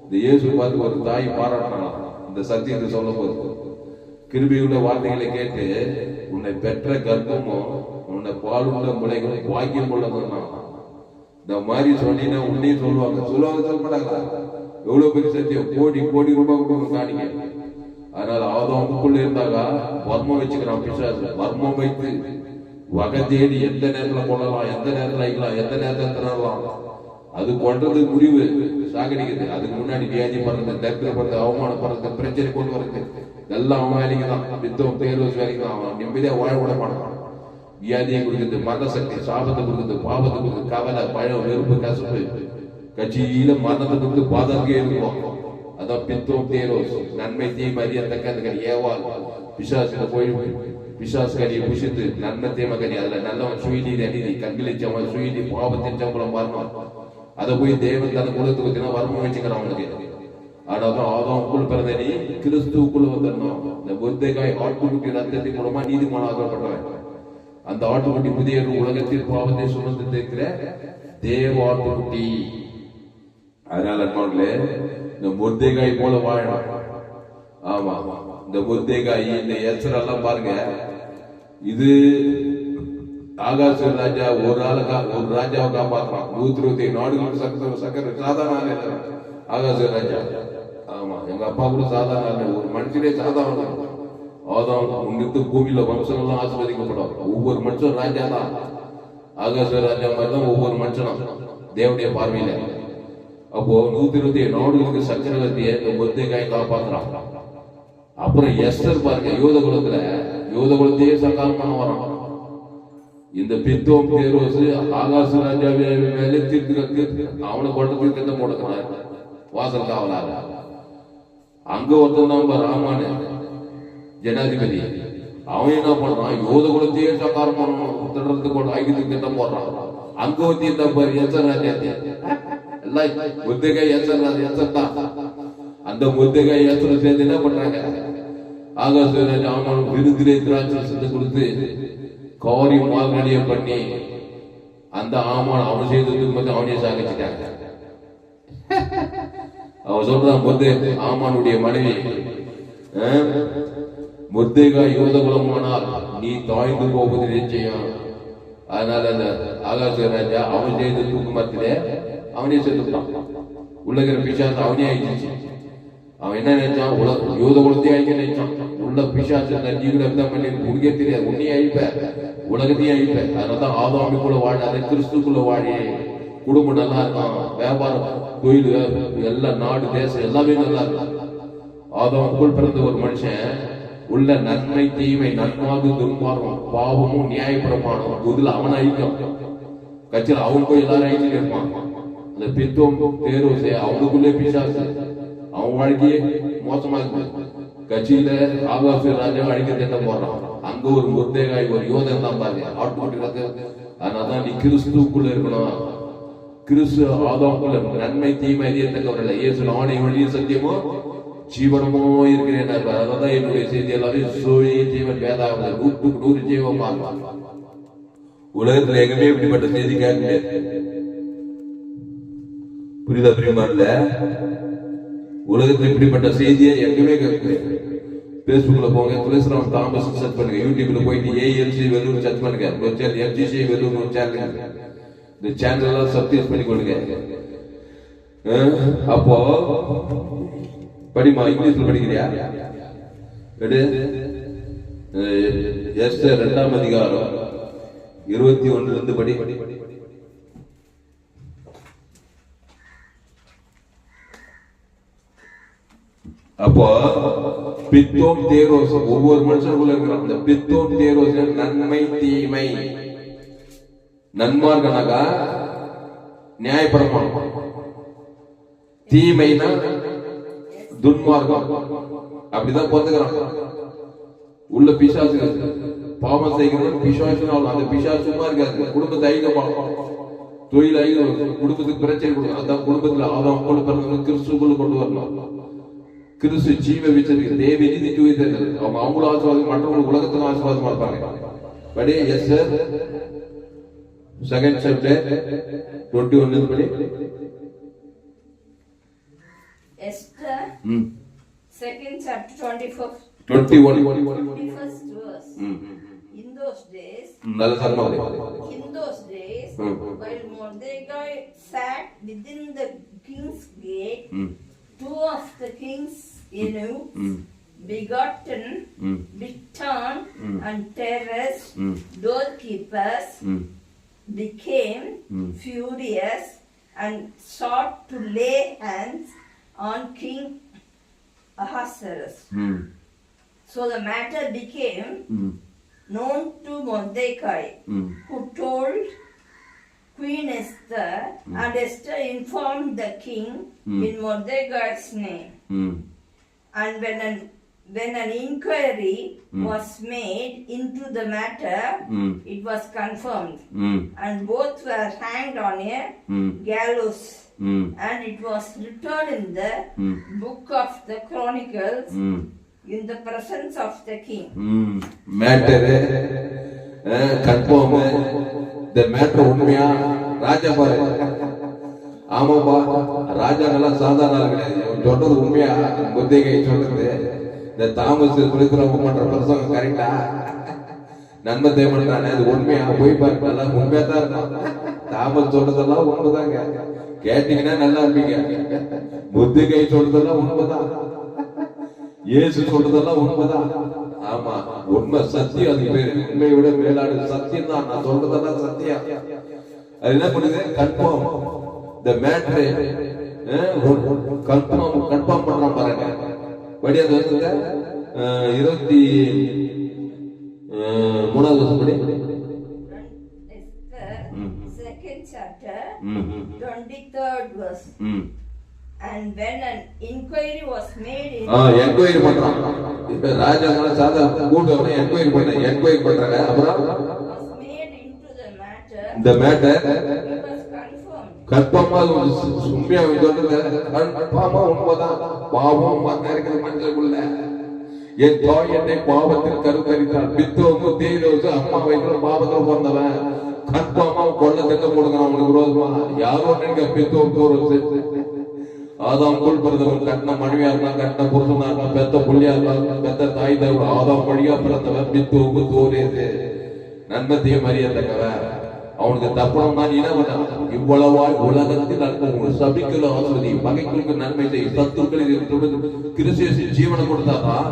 இந்த இயேசு பார்த்து ஒரு தாய் பாராட்டினான். இந்த சத்தியத்தை சொல்ல போது கிருபையுள்ள வார்த்தைகளை கேட்டு உன்னை பெற்ற கர்ப்பமும் உன்னை பாலுள்ள முளைகளும் பாக்கியம் உள்ளதுன்னா இந்த மாதிரி சொன்னீங்கன்னா உன்னையும் சொல்லுவாங்க. சொல்ல மாட்டாங்களா? எவ்வளவு பெரிய சத்தியம், கோடி கோடி ரூபாய் கொடுக்கணும் காணிங்க. அதனால ஆதாமுக்குள்ள இருந்தாங்க வர்மம் வச்சுக்கிறான் பிசாசு. வர்மம் வைத்து வகை தேடி எந்த நேரத்துல கொள்ளலாம், எந்த நேரத்துல அழிக்கலாம், எந்த நேரத்துல திணறலாம். அது கொண்டது முடிவு சாகடிக்குது. அதுக்கு முன்னாடி வியாதி பண்றது, தரித்திரப்படுறது, அவமானப்படுறது, பிரச்சனை கொண்டு வருது, எல்லாம் அவன் வேலைக்கு தான். பித்தம் தேர்வு வேலைக்கு தான். அவன் நிம்மதியா வாழ விட மாட்டான். வியாதியை கொடுக்குது, மரண சக்தி, சாபத்தை கொடுக்குது, பாவத்தை கொடுக்குது, கவலை, பழம், வெறுப்பு, கசப்பு, கட்சியில மரணத்தை கொடுத்து பாதங்கே இருக்கும். அதான் பித்தம் தேரோஸ். நன்மை தீமை அறியத்தக்க அந்த கனி ஏவாள் பிசாசுல போய் பிசாசு கனியை புஷித்து நன்மை தீமை கனி அதுல நல்லவன் சுயநீதி அநீதி கண்களிச்சவன் சுயநீதி பாவத்தின் சம்பளம் வரணும். அதை போய் தேவன் தன் குலத்துக்கு வச்சுன்னா வர்மம் வச்சுக்கிறான் அவனுக்கு. ஆனாதான் ஆதாமுக்குள் பிறந்த நீ கிறிஸ்துவுக்குள்ள வந்துடணும். இந்த புத்தகாய் ஆட்டுக்குட்டி ரத்தத்தின் மூலமா நீதிமான ஆக்கப்பட்டவன். அந்த ஆட்டுக்குட்டி புதிய உலகத்தில் பாவத்தை சுமந்து இருக்கிற தேவ ஆட்டுக்குட்டி. அதனால அன்பாங்களே, இந்த முர்தேகாய் போல வாழணும். ஆமா, இந்த முர்தேகாய் இந்த எச்சரெல்லாம் பாருங்க. இது ஆகாச ராஜா ஒரு ராஜாவை காப்பாற்றுறான். 120 நாடுகள் சக்கர சாதாரண ஆகாச ராஜா. ஆமா, எங்க அப்பா கூட சாதாரண ஒரு மனுஷனே சாதாரண. ஆதாம் உன்னிட்டு பூமியில வம்சம் எல்லாம் ஆசீர்வதிக்கப்படும். ஒவ்வொரு மனுஷன் ராஜா தான். ஆகாச ராஜா மாதிரி தான் ஒவ்வொரு மனுஷனும் தேவனுடைய பார்வையில. அப்போ 120 நாடுகளுக்கு சக்கரவர்த்தியை இந்த முர்தேகாய் காப்பாத்துறான். அப்புறம் எஸ்தர் பாருங்க, யூத குலத்தையே சங்காரம் பண்ண வரான். இந்த பித்தோம் தேரோசு ஆகாச ராஜாவே மேலே தீர்த்து அவனை கொண்டு திட்டம் போடுக்கிறார் வாசல் காவலாக. அங்க ஒருத்தன் தான் ராமானு ஜனாதிபதி. அவன் என்ன பண்றான்? யோத குலத்தையே சங்காரம் பண்ணணும், திட்டத்துக்கு கொண்டு ஐக்கியத்துக்கு திட்டம் போடுறான். அங்க ஒருத்தி தான் பாரு எச்சர் ராஜா. முர்தேகாய் எச்சர் தான். அந்த முர்தேகாய் எச்சரை சேர்ந்து என்ன பண்றாங்க? ஆகாச ராஜா அவன் விருதிலே திராட்சை கொடுத்து காரி மால்நடிய பண்ணி அந்த ஆமான் அவன் செய்ததுக்கு அவனே சாகிச்சிட்டாங்க. அவன் சொல்றான், ஆமானுடைய மனைவி முர்தேகாய் யூத குலமானால் நீ தாய்ந்து போவது நிச்சயம். அதனால அந்த ஆகாச ராஜா அவன் செய்த தூக்குமத்திலே அவனே செத்துட்டான். உள்ளகிற பிசாசு அவனே ஆயிடுச்சு. அவன் என்ன நினைச்சான்? யூத குலத்தையே அழிக்க நினைச்சான். உள்ள பிசாசு பண்ணி உனக்கே தெரியாது, உன்னையே அழிப்ப, உலகத்தையும் அழிப்ப. அதனாலதான் ஆதாமுக்குள்ள வாழாத கிறிஸ்துக்குள்ள வாழி குடும்பம் நல்லா இருக்கும், வியாபாரம் தொழில் எல்லாம் நாடு தேசம் எல்லாமே நல்லா இருக்கும். ஆதாமுக்குள் பிறந்த ஒரு மனுஷன் உள்ள நன்மை தீமை நன்மாகு துன்மார்க்கம் பாவமும் நியாயப்பிரமாணம் இதுல அவன் அழிக்கும். கட்சியில் அவன் போய் எல்லாரும் அழிச்சுட்டு இருப்பான். அந்த பித்தோம் தேரோசே அவனுக்குள்ளே பிசாசு. அவன் வாழ்க்கையே மோசமா இருக்கு. கட்சியில ஆகாச ராஜா அழிக்க திட்டம் போடுறான். அங்க ஒரு முர்தேகாய் ஒரு யோதன் தான் பாருங்க ஆட்டுக்குட்டி. அதனாலதான் நீ கிறிஸ்துக்குள்ள இருக்கணும். கிறிஸ்து ஆதாமுக்குள்ள நன்மை தீமை அறியத்தக்கவர்கள் இயேசு நானே வழிய சத்தியமோ ஜீவனமோ இருக்கிறேன். அதான் என்னுடைய செய்தி எல்லாரும் சோழி ஜீவன் வேதாகம் 100க்கு 100 ஜீவமா. உலகத்துல எங்கேயுமே இப்படிப்பட்ட செய்தி கேட்க புரியுதா? பிரியமானல, உலகத்துல இப்படிப்பட்ட செய்தியை எங்கேயுமே கேட்க. பேஸ்புக்ல போங்க, துளசிராம் தாமஸ் சர்ச் பண்ணுங்க. யூடியூப்ல போயிட்டு ஏஎல்சி வெல்லூர் சர்ச் பண்ணுங்க. எம்ஜிசி வெல்லூர் ஒரு சேனல். இந்த சேனல் எல்லாம் சப்ஸ்கிரைப் பண்ணி கொடுங்க. அப்போ படிமா, இங்கிலீஷ்ல படிக்கிறியா? எஸ்தர் 2ஆம் அதிகாரம் 21 இருந்து படி. அப்போ பித்தோம் தேரோஸ் ஒவ்வொரு மனுஷனுக்குள்ள இருக்கிறான். இந்த பித்தோம் தேரோஸ் நன்மை தீமை. நன்மார்க்கனாக்கா நியாயப்பிரமாணம், தீமைனா துன்மார்க்கம். அப்படிதான் பொறுத்துக்கிறான். உள்ள பிசாசு பாவம் செய்கிறவன் பிசாசு. அந்த பிசாசு சும்மா இருக்காது. குடும்பத்தை ஐக்கியமாகும், தொழில் ஐக்கியம், குடும்பத்துக்கு பிரச்சனை கொடுக்கும். அதான் குடும்பத்துல ஆதாம் கொண்டு பிறந்தவங்க கிறிஸ்துக்குள்ள கொண்டு வரணும். கிறிஸ்து ஜீவ விச்சரிக்க தேவி நீதி ஜீவித்தது அவங்க அவங்களும் ஆசீர்வாதம் மற்றவங்களுக்கு உலகத்துக்கும் ஆசீர்வாதமா இருப்பாங்க. படி எஸ் சார் செகண்ட் சாப்டர் 21 படி Esther second chapter 21st verse. In those days, while Mordecai sat within the king's gate, two of the king's eunuchs, begotten, Bigtan and Teres, doorkeepers, became furious and sought to lay hands on King Ahasuerus. So the matter became known to Mordecai, who told Queen Esther, and Esther informed the king in Mordecai's name. And when an inquiry was made into the matter, it was confirmed, and both were hanged on a gallows. And it was written in the book of the Chronicles in the presence of the king. Matter confirm the matter உண்மையா ராஜா பாரு ஆமாப்பா ராஜாங்கெல்லாம் சாதாரண ஆள் கிடையாது. சொல்றது உண்மையா முத்திகை சொல்றது இந்த தாமஸ் குளிக்கிறவங்க பண்ற பிரசங்கம் கரெக்டா நன்மை தேவைப்படுறானே அது உண்மையா போய் பாருங்க நல்லா உண்மையா தான் இருக்கும். தாமஸ் சொல்றதெல்லாம் உண்மைதாங்க கேட்டீங்கன்னா நல்லா இருப்பீங்க. முத்திகை சொல்றதெல்லாம் உண்மைதான். இயேசு சொல்றதெல்லாம் உண்மைதான். ஆமா உண்மை சத்தியம். அது பேரு உண்மையை விட மேலாடு சத்தியம் தான். நான் சொல்றதெல்லாம் சத்தியம். அது என்ன பண்ணுது கன்ஃபார்ம் தி மேட்டர் கன்ஃபார்ம் பண்றான் பாருங்க. படி அது வந்து 23வது வருஷம் படி second chapter 23rd verse. And when an inquiry was made in enquiry பண்றான். இப்ப ராஜாங்கள சாதா கூட்டவனே என்கொயரி பண்றாங்க. அப்புறம் was made into the matter it was confirmed. கன்ஃபார்மா உண்மையா சொல்றது கன்ஃபார்மா உண்மைதான். பாவம் இருக்கிற மனுஷனுக்குள்ள என் தாய் என்னை பாவத்தில் கருத்தரித்தாள். பித்தோமு தேரோசு அம்மா வயிற்றுல பாவத்தில் பிறந்தவன். கன்ஃபார்மா கொள்ள தக்க கொடுங்க அவனுக்கு விரோதமா யாரோ நீங்க பித்தோம் தோரோசு ஆதாம் குள் பிறந்தவன் கட்டின மனைவியா இருந்தா கட்டின புருஷனா இருந்தா பெத்த புள்ளியா இருந்தா பெத்த தாய் தவிர ஆதாம் வழியா பிறந்தவன் பித்தோம்பு தோரேது நன்மத்தையும் அறியத்தக்கவன். அவனுக்கு தப்பணம்னா நீ என்ன பண்ண இவ்வளவாய் உலகத்தில் அற்புதம் சபிக்கல ஆஸ்வதி பகைகளுக்கு நன்மை செய் சத்துக்களில் கிறிஸ்து ஜீவனை கொடுத்தாதான்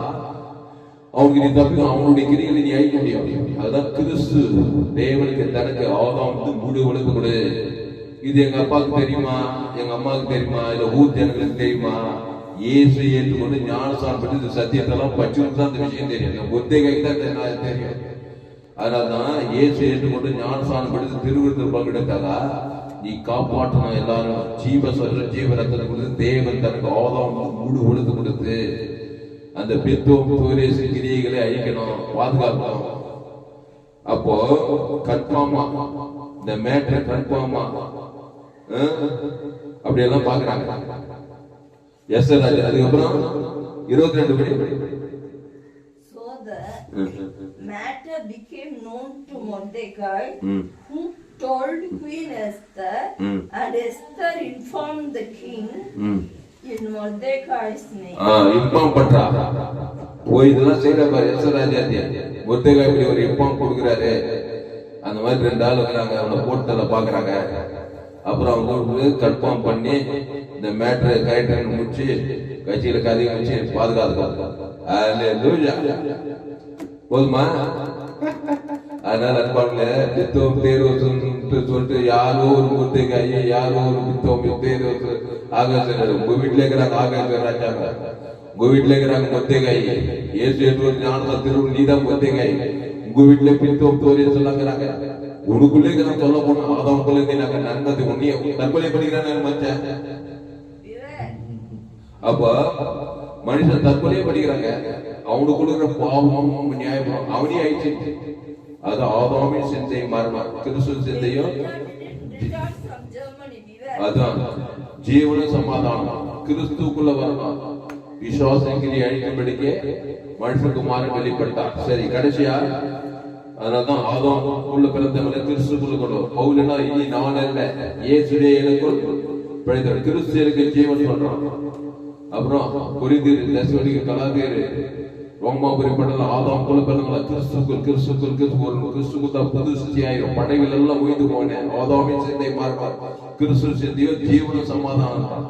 அவனுக்கு நீ தப்பிக்கும். அவனுடைய கிரிகளை நீ அழிக்க முடியும். அதுதான் கிறிஸ்து தேவனுக்கு தனக்கு ஆதாம் மூடு உழைப்பு கொடு. இது எங்க அப்பாவுக்கு தெரியுமா எங்க அம்மாவுக்கு தெரியுமா இல்ல ஊர் ஜனங்களுக்கு தெரியுமா? இயேசு ஏற்றுக்கொண்டு ஞானசாரம் பற்றி இந்த சத்தியத்தெல்லாம் பச்சுதான் அந்த விஷயம் தெரியும். ஒத்தேகை தான் தெரியும். அதனால்தான் இயேசு ஏற்றுக்கொண்டு ஞானசாரம் பற்றி திருவிருத்தர் பங்கெடுத்தாதா நீ காப்பாற்றணும். எல்லாரும் ஜீவரத்தனை கொடுத்து தேவன் தனக்கு ஆதாம் மூடு உழைத்து கொடுத்து அந்த பித்தோம் தோரேசு கிரியைகளை அழிக்கணும் பாதுகாக்கணும். அப்போ கன்ஃபார்மா இந்த மேட்டர் கன்ஃபார்மா அப்படியெல்லாம் பாக்குறாங்க. எஸ் ராஜா அதுக்கப்புறம் 22 படி So the matter became known to Mordecai, who told Queen Esther, and Esther informed the king in Mordecai's name. Inform பண்றா போய் இதெல்லாம் செய்யற பாரு எஸ் ராஜா மொர்தெகாய் இப்படி ஒரு இன்ஃபார்ம் கொடுக்குறாரு. அந்த மாதிரி 2 ஆள் இருக்கிறாங்க. அவனை போட்டல பாக்குறாங்க. அப்புறம் அவங்க கன்ஃபார்ம் பண்ணி இந்த மேட்ரு கரெக்டாக முடிச்சு கட்சியில கதையை வச்சு பாதுகாத்துக்காங்க. போதுமா? அதனால அன்பான்ல பித்தோம் தேர்வு சொல்லிட்டு யாரோ ஒரு முத்தைக்காய் யாரோ ஒரு பித்தோம் தேர்வு ஆகாசர் உங்க வீட்டுல இருக்கிறாங்க. ஆகாசர் ராஜாங்க உங்க வீட்டுல இருக்கிறாங்க முத்தைக்காய் ஏசு ஏற்று ஞானதா திருவள்ளுவர் நீதான் முத்தைக்காய். உங்க வீட்டுல பித்தோம் தோரிய சொல்லாங்கிறாங்க. உனக்குள்ளே நான் சொல்ல போனா ஆதாமுக்குள்ளே நாங்க நன்மதி உன்னைய தற்கொலை படிக்கிறான்னு மச்சேன். அப்ப மனுஷன் தற்கொலையே படிக்கிறாங்க. அவனுக்குள்ள இருக்கிற பாவம் நியாயம் அவனே ஆயிடுச்சு. அது ஆதாமின் சிந்தை மரணம் கிறிஸ்து சிந்தையும் அதான் ஜீவன சமாதானம் கிறிஸ்துக்குள்ள வரணும். விசுவாசங்களை அழிக்கும்படிக்கே மனுஷகுமாரன் வெளிப்பட்டார். சரி, கடைசியா அதனால்தான் ஆதாம் உள்ள பிறந்தவரை கிறிஸ்துக்குள்ள கொண்டு பவுலனா இனி நான் அல்ல இயேசுவே எனக்குள் பிழைத்தவர், கிறிஸ்து எனக்கு ஜீவன் சொல்றான். அப்புறம் கொரிந்தியர், தெசலோனிக்கேயர், கலாத்தியர், ரோமாபுரி பட்டணம் ஆதாம் குல பிறந்தவங்கள கிறிஸ்துக்குள் தான் புது சிருஷ்டியாயிரும். படைகள் எல்லாம் உயிர்ந்து போனேன். ஆதாமின் சிந்தை மாறுவார், கிறிஸ்து சிந்தையோ ஜீவனும் சமாதானம்.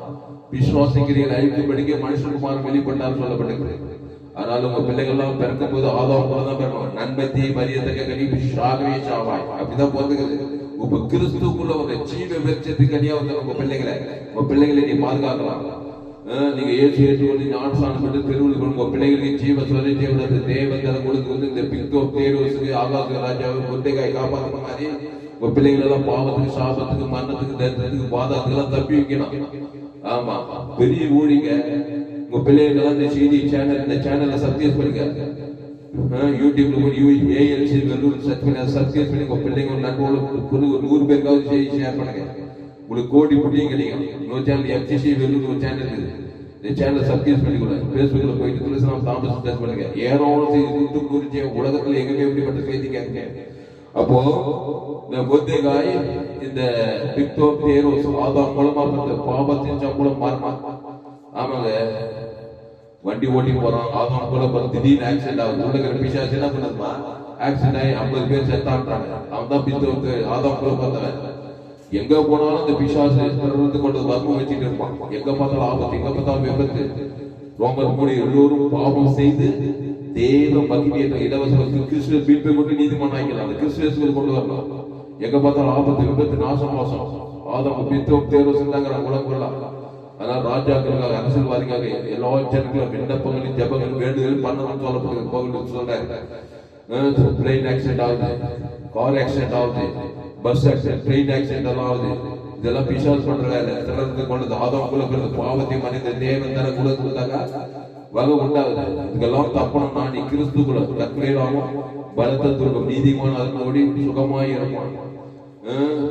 விசுவாசிக்கிறீர்கள் அழிக்கும்படிக்க மனுஷகுமாரன் வெளிப்பட்டார் சொல்லப்பட்டிருக்கிறது. அதனால உங்க பிள்ளைகள் எல்லாம் பிறக்கும் போது ஆதாம் போல தான் பிறக்கணும். நன்மை தீமை அறியத்தக்க கனி சாகவே சாவாய், அப்படிதான் போதுகிறது. உங்க கிறிஸ்துக்குள்ள ஒரு ஜீவ விருட்சத்துக்கு கனியா வந்து உங்க பிள்ளைகளை நீ பாதுகாக்கலாம். நீங்க ஏற்று ஏற்றுக்கொண்டு ஞானஸ்நானம் பெற்று திருவிழா உங்க பிள்ளைகளுக்கு ஜீவ சொல்லி தேவன் தர கொடுத்து வந்து இந்த பிக்தோ தேரோசுக்கு ஆகாச ராஜாவை முத்தைக்காய் காப்பாற்றுற மாதிரி உங்க பிள்ளைகள் எல்லாம் பாவத்துக்கு சாபத்துக்கு மரணத்துக்கு தரித்திரத்துக்கு பாதாத்துக்கு எல்லாம் தப்பி வைக்கணும். ஆமா, பெரிய ஊழிங்க உங்க பிள்ளைகள் இந்த செய்தி சேனல், இந்த சேனல்ல சப்ஸ்கிரைப் பண்ணுங்க. யூடியூப்ல போய் ஏஎல்சி வெல்லூர் சர்ச் பண்ணி சப்ஸ்கிரைப் பண்ணி உங்க பிள்ளைங்க ஒரு நண்பர்களுக்கு ஒரு 100 பேருக்காவது ஷேர் பண்ணுங்க. உங்களுக்கு கோடி புட்டியும் கிடைக்கும். இன்னொரு சேனல் எஃப்சிசி வெல்லூர் ஒரு சேனல் இருக்குது. இந்த சேனலை சப்ஸ்கிரைப் பண்ணிக்கொள்ள. பேஸ்புக்ல போயிட்டு துளசிராம் தாமஸ் சர்ச் பண்ணுங்க. ஏரோளம் குறிச்சி உலகத்துல எங்கேயுமே எப்படிப்பட்ட செய்தி கேட்க. அப்போ இந்த பொத்தேகாய் இந்த பிக்தோ தேரோஸ் ஆதாம் மூலமா பெற்ற பாவத்தின் சம்பளம் மாறுமா? ஆமாங்க, வண்டி ஓட்டி போறான் ஆதாம் போல திடீர்னு ஆக்சிடென்ட் ஆகுது. உள்ள பிசாசு என்ன பண்ணுதுமா, ஆக்சிடென்ட் ஆகி 50 பேர் செத்தான்றாங்க. அவன் தான் பிக்தோ ஆதாம் போல பார்த்தவன். எங்க போனாலும் இந்த பிசாசு கொண்டு வர்மம் வச்சுட்டு இருப்பான். எங்க பார்த்தாலும் ஆபத்து, எங்க பார்த்தாலும் விபத்து. ரோமர் 3 எல்லோரும் பாவம் செய்து தேவ மகிமையை இலவச கிறிஸ்துவ மீட்பை கொண்டு நீதிமன்றம் ஆகிக்கலாம். அந்த கிறிஸ்துவ கொண்டு வரலாம். எங்க பார்த்தாலும் ஆபத்து, விபத்து, நாசம், மோசம். ஆதாம் பித்தோ தேர்வு செஞ்சாங்க உலகம். ஆனால் ராஜாக்களுக்காக அரசியல்வாதிக்காக எல்லா ஜனங்களும் விண்ணப்பங்களும் ஜபங்களும் வேண்டுதல் பண்ணணும்னு சொல்லப்படுகிறது. சொல்றேன், பிளைன் ஆக்சிடென்ட் ஆகுது, கார் ஆக்சிடென்ட் ஆகுது, பஸ் ஆக்சிடென்ட், ட்ரெயின் ஆக்சிடென்ட் எல்லாம் ஆகுது. இதெல்லாம் பிசாசு பண்ற வேலை. திறந்து கொண்டது ஆதாம் குல பாவத்தை மனித தேவன் தர கூட கொடுத்தாங்க வகை உண்டாகுது. இதுக்கெல்லாம் தப்பணும்னா நீ கிறிஸ்துக்குள்ள கற்கையிலாமும் பலத்த துர்க்கம் நீதிமான அதனோடி சுகமாய் இருப்பான்.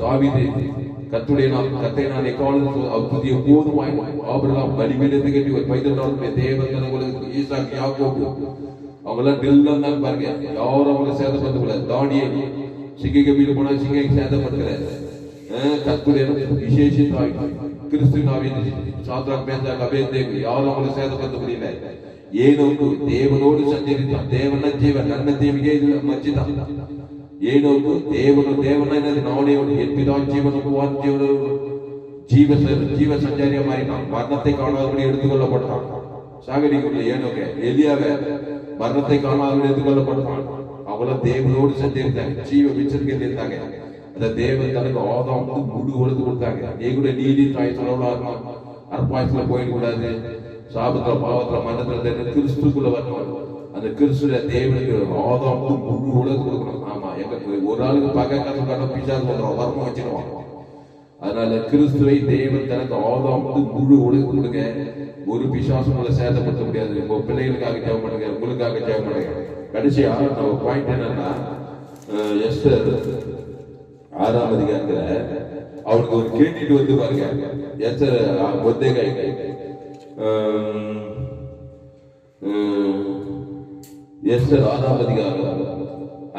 தாவீது கத்துடைய கத்தை நான் எக்காலம் புதிய போதுமாய் ஆபிரகாம் பலிபீடத்தை கட்டி ஒரு பைதல் தேவன் தனங்களுக்கு ஈசாக் யாக்கோபு அவங்க எல்லாம் நெல்லாம் தான் பாருங்க. யாரும் அவங்களை சேதப்படுத்த கூடாது. தானியேல் சிங்கை கபில போனா சிங்கை சேதப்படுத்துறாரு. கத்துடைய விசேஷித்தாய் கிறிஸ்துவின் சாத்ராக் மேஷாக் அபேத்நேகோ யாரும் அவங்களை சேதப்படுத்த முடியல. ஏனோக்கு தேவனோடு சஞ்சரித்தான். தேவன ஜீவன் நன்மை தீமையே மச்சிதான். ஏனோக்கு தேவனா என்னது நானேயோடு என் பிதா ஜீவனுக்கு ஜீவ சஞ்சாரியா மாறினான். மரணத்தை காணாதபடி எடுத்துக்கொள்ளப்பட்டான். சாகடிக்குள்ள ஏனோக்க எலியாவை மரணத்தை காணாதபடி எடுத்துக்கொள்ளப்பட்டான். அவளும் தேவனோடு சஞ்சரித்தாங்க, ஜீவ விச்சரிக்கையில் இருந்தாங்க. அந்த தேவன் தனக்கு ஆதாம் முழு ஒழுத்து கொடுத்தாங்க. நீ கூட நீதி தாய் சொல்லா அற்பாயத்துல போயிடக்கூடாது. சாபத்துல பாவத்துல மரணத்துல கிறிஸ்துக்குள்ள வரணும். அந்த கிறிஸ்துவ தேவனுக்கு ஆதாம் முழு உலகம் கொடுக்கணும். ஆமா, எங்க ஒரு ஆளுக்கு பக்க பிசாசு வந்துடும், வர்மம் வச்சிருவான். அதனால கிறிஸ்துவை தேவன் தனக்கு ஆதாம் முழு உலகம் கொடுங்க. ஒரு பிசாசு உங்களை சேதப்படுத்த முடியாது. உங்க பிள்ளைகளுக்காக ஜெபம் பண்ணுங்க, உங்களுக்காக ஜெபம் பண்ணுங்க. கடைசியா நம்ம பாயிண்ட் என்னன்னா, எஸ்தர் 6ஆம் அதிகாரத்துல அவனுக்கு ஒரு கேட்டுட்டு வந்து பாருங்க. எஸ்தர் மொர்தெகாய் எஸ்தர் 6ஆம் அதிகாரம்.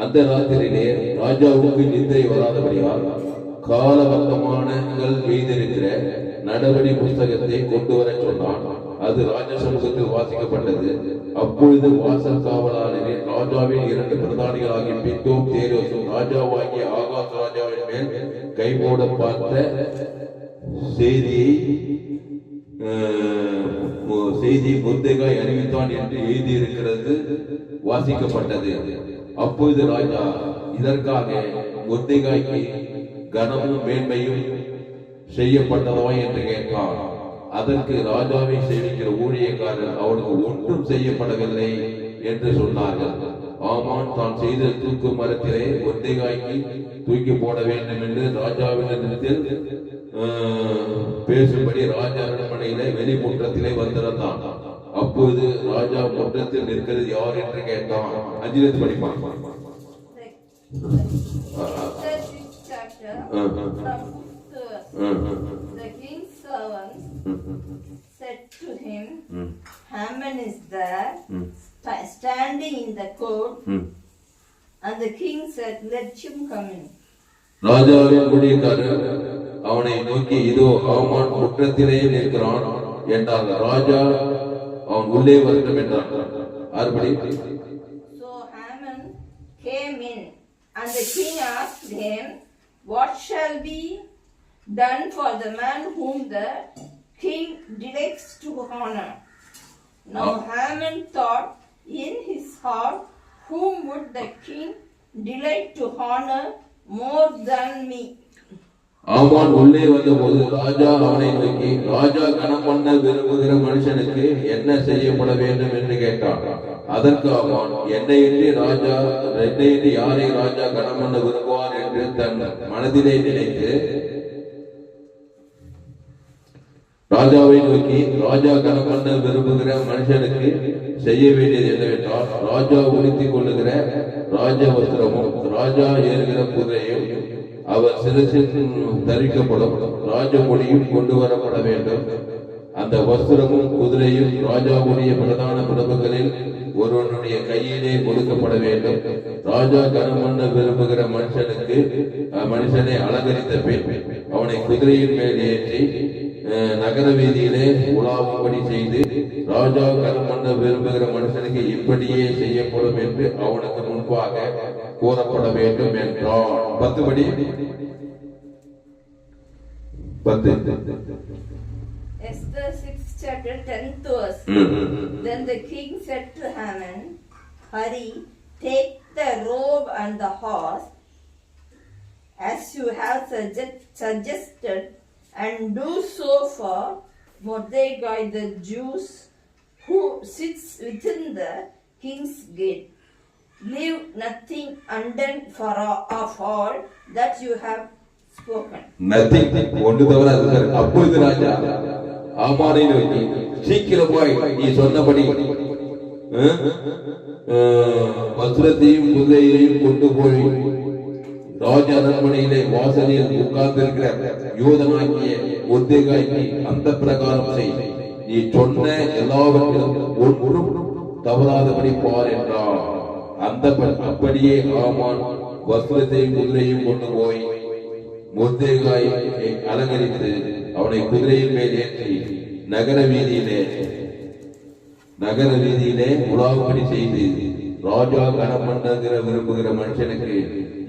அந்த ராத்திரியிலே ராஜாவுக்கு நிந்தை வராதபடியால் காலவர்த்தமானங்கள் மீதிருக்கிற நடவடி புஸ்தகத்தை கொண்டு வர சொன்னான். அது ராஜ சமூகத்தில் வாசிக்கப்பட்டது. அப்பொழுது வாசல் காவலாளரே ராஜாவின் 2 பிரதானிகளாகிய பித்தோம் தேரோசும் ராஜாவாகிய ஆகாஸ் ராஜாவின் மேல் கைபோட பார்த்த செய்தியை மொர்தெகாய் அறிவித்தான் என்று எழுதியிருக்கிறது வாசிக்கப்பட்டது. அப்பொழுது ராஜா இதற்காக மொர்தெகாய்க்கு கனமும் மேன்மையும் செய்யப்பட்டதா என்று கேட்டான். அதற்கு ராஜாவை சேவிக்கிற ஊழியக்காரர் அவனுக்கு ஒன்றும் செய்யப்படவில்லை என்று சொன்னார்கள். ஆமான் தான் செய்த தூக்கு மரத்திலே மொர்தெகாய்க்கு தூக்கி போட வேண்டும் என்று ராஜாவினிடத்தில் பேசும்படி ராஜா அரண்மனையிலே வெளிமுற்றத்திலே வந்திருந்தான். அப்போது ராஜா முற்றத்தில் நிற்கிறது யார் என்று கேட்டான். 5 படிப்பான். The king's servants said to him, Haman is there, standing in the court, and the king said, "Let him come in." ராஜாவின் ஊழியக்காரர் அவனை நோக்கி, இதோ ஆமான் குற்றத்திலே நிற்கிறான் என்றார். ராஜா அவன் உள்ளே வரட்டும் என்றான். அறுபடி. So Haman came in, and the king asked him, "What shall be done for the man whom the king delights to honor?" Now Haman thought in his heart, "Whom would the king delight to honor more than me?" ஆமான் உள்ளே வந்தபோது ராஜா அவனை நோக்கி, ராஜா கனம் பண்ண விரும்புகிற மனுஷனுக்கு என்ன செய்யப்பட வேண்டும் என்று கேட்டான். அதற்கு ஆமான், என்னையின்றி யாரை ராஜா கனம் பண்ண விரும்புவார் என்று தன் மனதிலே நினைத்து ராஜாவை நோக்கி, ராஜா கனம் பண்ண விரும்புகிற மனுஷனுக்கு செய்ய வேண்டியது என்னவென்றால், ராஜா உடுத்திக் கொள்ளுகிற ராஜ வஸ்திரமும் ராஜா ஏறுகிற குதிரையும் அவர் சிரசில் தரிக்கப்படும் ராஜமொழியும் கொண்டு வரப்பட வேண்டும். அந்த வஸ்திரமும் குதிரையும் ராஜாவுடைய பிரதான பிரபுகளில் ஒருவனுடைய கையிலே கொடுக்கப்பட வேண்டும். ராஜா கனம் பண்ண விரும்புகிற மனுஷனை அலங்கரித்த பின் அவனை குதிரையின் மேல் ஏற்றி நகர வீதியிலே உலாவும்படி செய்து, ராஜா கனம் பண்ண விரும்புகிற மனுஷனுக்கு இப்படியே செய்யப்படும் என்று அவனுக்கு முன்பாக கூறப்பட வேண்டும் என்றான். 10 படி. 10. Esther 6 chapter 10th verse. Then the king said to Haman, "Hurry, take the robe and the horse, as you have suggested, and do so for Mordecai the Jew, who sits within the king's gate. Leave nothing undone of all that you have spoken." Nothing. ஒன்று தவிர அது. அப்பொழுது ராஜா ஆமானை நோக்கி, சீக்கிரமாய் நீ சொன்னபடி வஸ்திரத்தையும் குதிரையையும் கொண்டு போய் ராஜ அரண்மனையிலே வாசலில் உட்கார்ந்திருக்கிற யூதனாகிய மொர்தெகாய்க்கு அந்த பிரகாரம் செய். நீ சொன்ன எல்லாவற்றிலும் ஒன்றும் தவறாதபடி பார் என்றார். அப்படியே ஆமான் வஸ்திரத்தையும் குதிரையும் கொண்டு போய் மொர்தெகாயை அலங்கரித்து அவனை குதிரையின் மேல் ஏற்றி நகர வீதியிலே உலாவும்படி செய்து, ராஜா கனம் பண்ண விரும்புகிற மனுஷனுக்கு